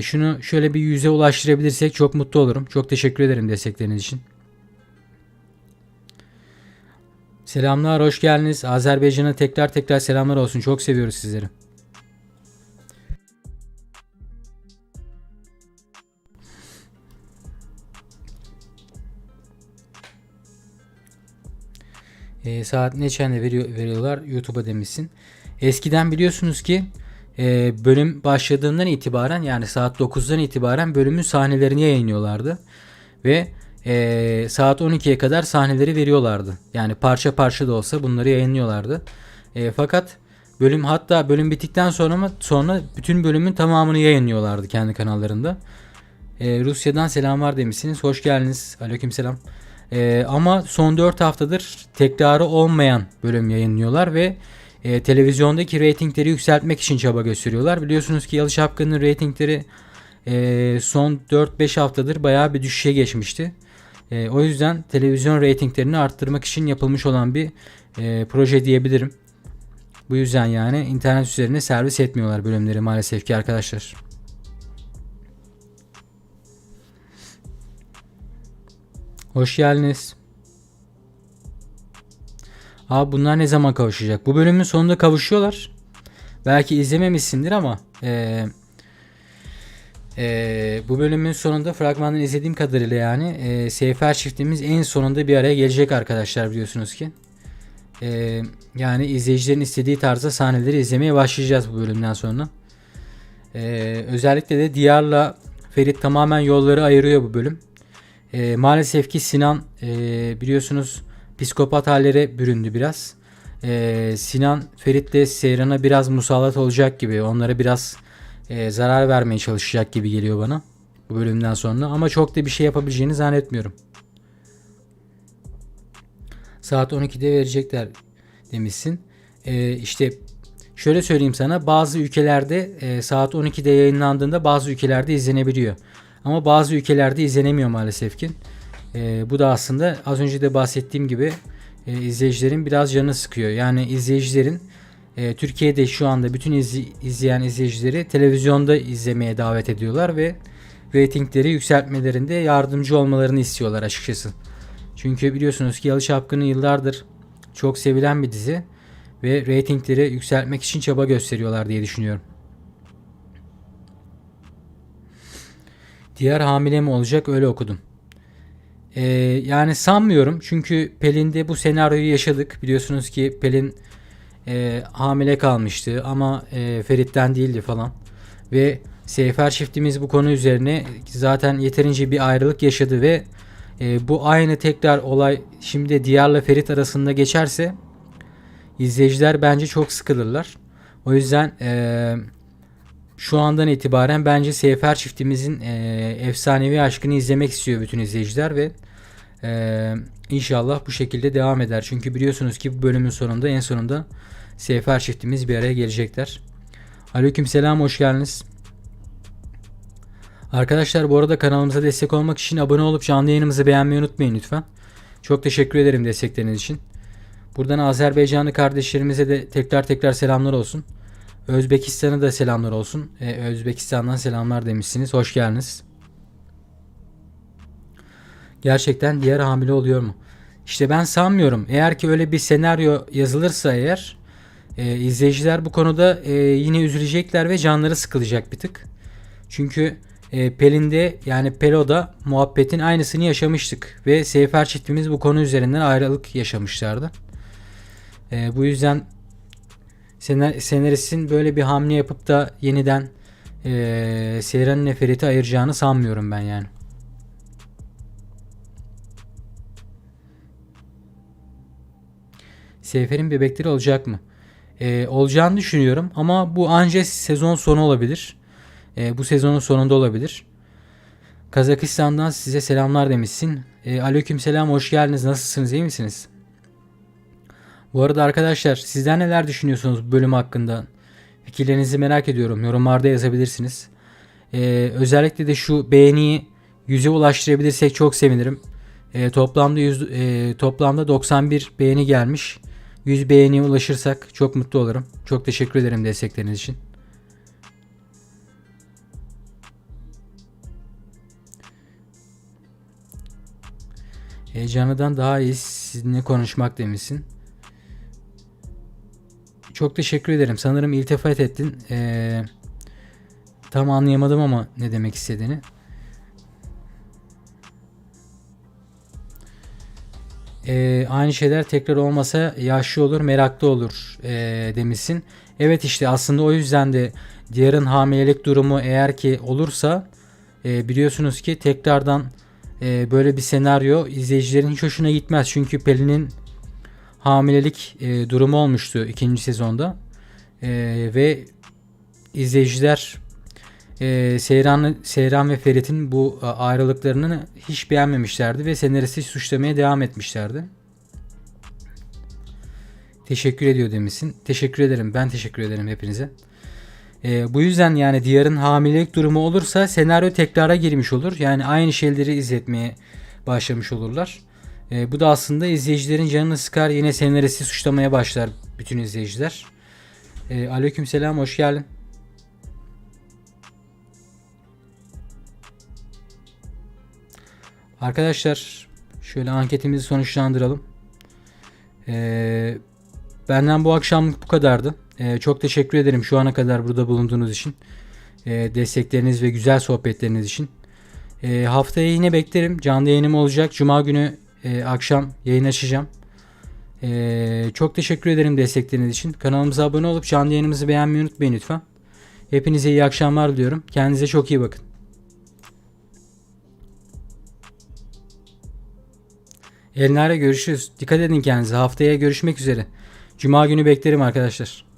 Speaker 1: Şunu şöyle bir 100'e ulaştırabilirsek çok mutlu olurum. Çok teşekkür ederim destekleriniz için. Selamlar, hoş geldiniz. Azerbaycan'a tekrar selamlar olsun. Çok seviyoruz sizleri. Saat neçende veriyorlar YouTube'a demişsin. Eskiden biliyorsunuz ki bölüm başladığından itibaren yani saat 9'dan itibaren bölümün sahnelerini yayınlıyorlardı. Ve saat 12'ye kadar sahneleri veriyorlardı. Yani parça parça da olsa bunları yayınlıyorlardı. Fakat hatta bölüm bittikten sonra bütün bölümün tamamını yayınlıyorlardı kendi kanallarında. Rusya'dan selamlar demişsiniz. Hoş geldiniz. Aleykümselam. Ama son 4 haftadır tekrarı olmayan bölüm yayınlıyorlar ve televizyondaki reytingleri yükseltmek için çaba gösteriyorlar. Biliyorsunuz ki Yalı Çapkın'ın reytingleri son 4-5 haftadır bayağı bir düşüşe geçmişti. O yüzden televizyon reytinglerini arttırmak için yapılmış olan bir proje diyebilirim. Bu yüzden yani internet üzerine servis etmiyorlar bölümleri maalesef ki arkadaşlar. Hoş geldiniz. Abi bunlar ne zaman kavuşacak? Bu bölümün sonunda kavuşuyorlar. Belki izlememişsindir ama bu bölümün sonunda fragmandan izlediğim kadarıyla yani Seyfer çiftimiz en sonunda bir araya gelecek arkadaşlar biliyorsunuz ki. Yani izleyicilerin istediği tarzda sahneleri izlemeye başlayacağız bu bölümden sonra. Özellikle de Diyar'la Ferit tamamen yolları ayırıyor bu bölüm. Maalesef ki Sinan biliyorsunuz psikopat hallere büründü biraz. Sinan Ferit'le Seyran'a biraz musallat olacak gibi. Onlara biraz zarar vermeye çalışacak gibi geliyor bana bu bölümden sonra. Ama çok da bir şey yapabileceğini zannetmiyorum. Saat 12'de verecekler demişsin. İşte şöyle söyleyeyim sana, bazı ülkelerde saat 12'de yayınlandığında bazı ülkelerde izlenebiliyor. Ama bazı ülkelerde izlenemiyor maalesef ki. Bu da aslında az önce de bahsettiğim gibi izleyicilerin biraz canını sıkıyor. Yani izleyicilerin Türkiye'de şu anda bütün izleyen izleyicileri televizyonda izlemeye davet ediyorlar ve reytingleri yükseltmelerinde yardımcı olmalarını istiyorlar açıkçası. Çünkü biliyorsunuz ki Yalı Çapkını yıllardır çok sevilen bir dizi ve reytingleri yükseltmek için çaba gösteriyorlar diye düşünüyorum. Diğer hamile mi olacak, öyle okudum. Yani sanmıyorum, çünkü Pelin'de bu senaryoyu yaşadık. Biliyorsunuz ki Pelin hamile kalmıştı ama Ferit'ten değildi falan. Ve Seyfer çiftimiz bu konu üzerine zaten yeterince bir ayrılık yaşadı ve bu aynı tekrar olay şimdi Diyar'la Ferit arasında geçerse izleyiciler bence çok sıkılırlar. O yüzden şu andan itibaren bence Seyfer çiftimizin efsanevi aşkını izlemek istiyor bütün izleyiciler ve inşallah bu şekilde devam eder. Çünkü biliyorsunuz ki bu bölümün sonunda, en sonunda Seyfer çiftimiz bir araya gelecekler. Aleykümselam, hoş geldiniz. Arkadaşlar bu arada kanalımıza destek olmak için abone olup canlı yayınımızı beğenmeyi unutmayın lütfen. Çok teşekkür ederim destekleriniz için. Buradan Azerbaycanlı kardeşlerimize de tekrar selamlar olsun. Özbekistan'a da selamlar olsun. Özbekistan'dan selamlar demişsiniz. Hoş geldiniz. Gerçekten diğer hamile oluyor mu? İşte ben sanmıyorum. Eğer ki öyle bir senaryo yazılırsa eğer izleyiciler bu konuda yine üzülecekler ve canları sıkılacak bir tık. Çünkü Pelin'de, yani Pelo'da muhabbetin aynısını yaşamıştık ve Seyfer çiftimiz bu konu üzerinden ayrılık yaşamışlardı. Bu yüzden senaristin böyle bir hamle yapıp da yeniden Seyran'la Ferit'i ayıracağını sanmıyorum ben yani. Seyfer'in bebekleri olacak mı? Olacağını düşünüyorum ama bu ancak sezon sonu olabilir. Bu sezonun sonunda olabilir. Kazakistan'dan size selamlar demişsin. Aleykümselam, hoş geldiniz. Nasılsınız, iyi misiniz? Bu arada arkadaşlar, sizler neler düşünüyorsunuz bu bölüm hakkında? Fikirlerinizi merak ediyorum. Yorumlarda yazabilirsiniz. Özellikle de şu beğeniyi 100'e ulaştırabilirsek çok sevinirim. Toplamda 91 beğeni gelmiş. 100 beğeniye ulaşırsak çok mutlu olurum. Çok teşekkür ederim destekleriniz için. Canlı'dan daha iyi sizinle konuşmak demişsin. Çok teşekkür ederim. Sanırım iltifat ettin. Tam anlayamadım ama ne demek istediğini. Aynı şeyler tekrar olmasa yaşlı olur, meraklı olur demişsin. Evet, işte aslında o yüzden de Diyar'ın hamilelik durumu eğer ki olursa biliyorsunuz ki tekrardan böyle bir senaryo izleyicilerin hiç hoşuna gitmez. Çünkü Pelin'in hamilelik durumu olmuştu ikinci sezonda ve izleyiciler Seyran ve Ferit'in bu ayrılıklarını hiç beğenmemişlerdi ve senaristi suçlamaya devam etmişlerdi. Teşekkür ediyor demişsin. Teşekkür ederim. Ben teşekkür ederim hepinize. Bu yüzden yani Diyar'ın hamilelik durumu olursa senaryo tekrara girmiş olur. Yani aynı şeyleri izletmeye başlamış olurlar. Bu da aslında izleyicilerin canını sıkar. Yine senaristi suçlamaya başlar bütün izleyiciler. Aleykümselam, hoş geldin. Arkadaşlar şöyle anketimizi sonuçlandıralım. Benden bu akşamlık bu kadardı. Çok teşekkür ederim şu ana kadar burada bulunduğunuz için. Destekleriniz ve güzel sohbetleriniz için. Haftaya yine beklerim. Canlı yayınım olacak. Cuma günü akşam yayın açacağım. Çok teşekkür ederim destekleriniz için. Kanalımıza abone olup canlı yayınımızı beğenmeyi unutmayın lütfen. Hepinize iyi akşamlar diliyorum. Kendinize çok iyi bakın. Elinare görüşürüz. Dikkat edin kendinize. Haftaya görüşmek üzere. Cuma günü beklerim arkadaşlar.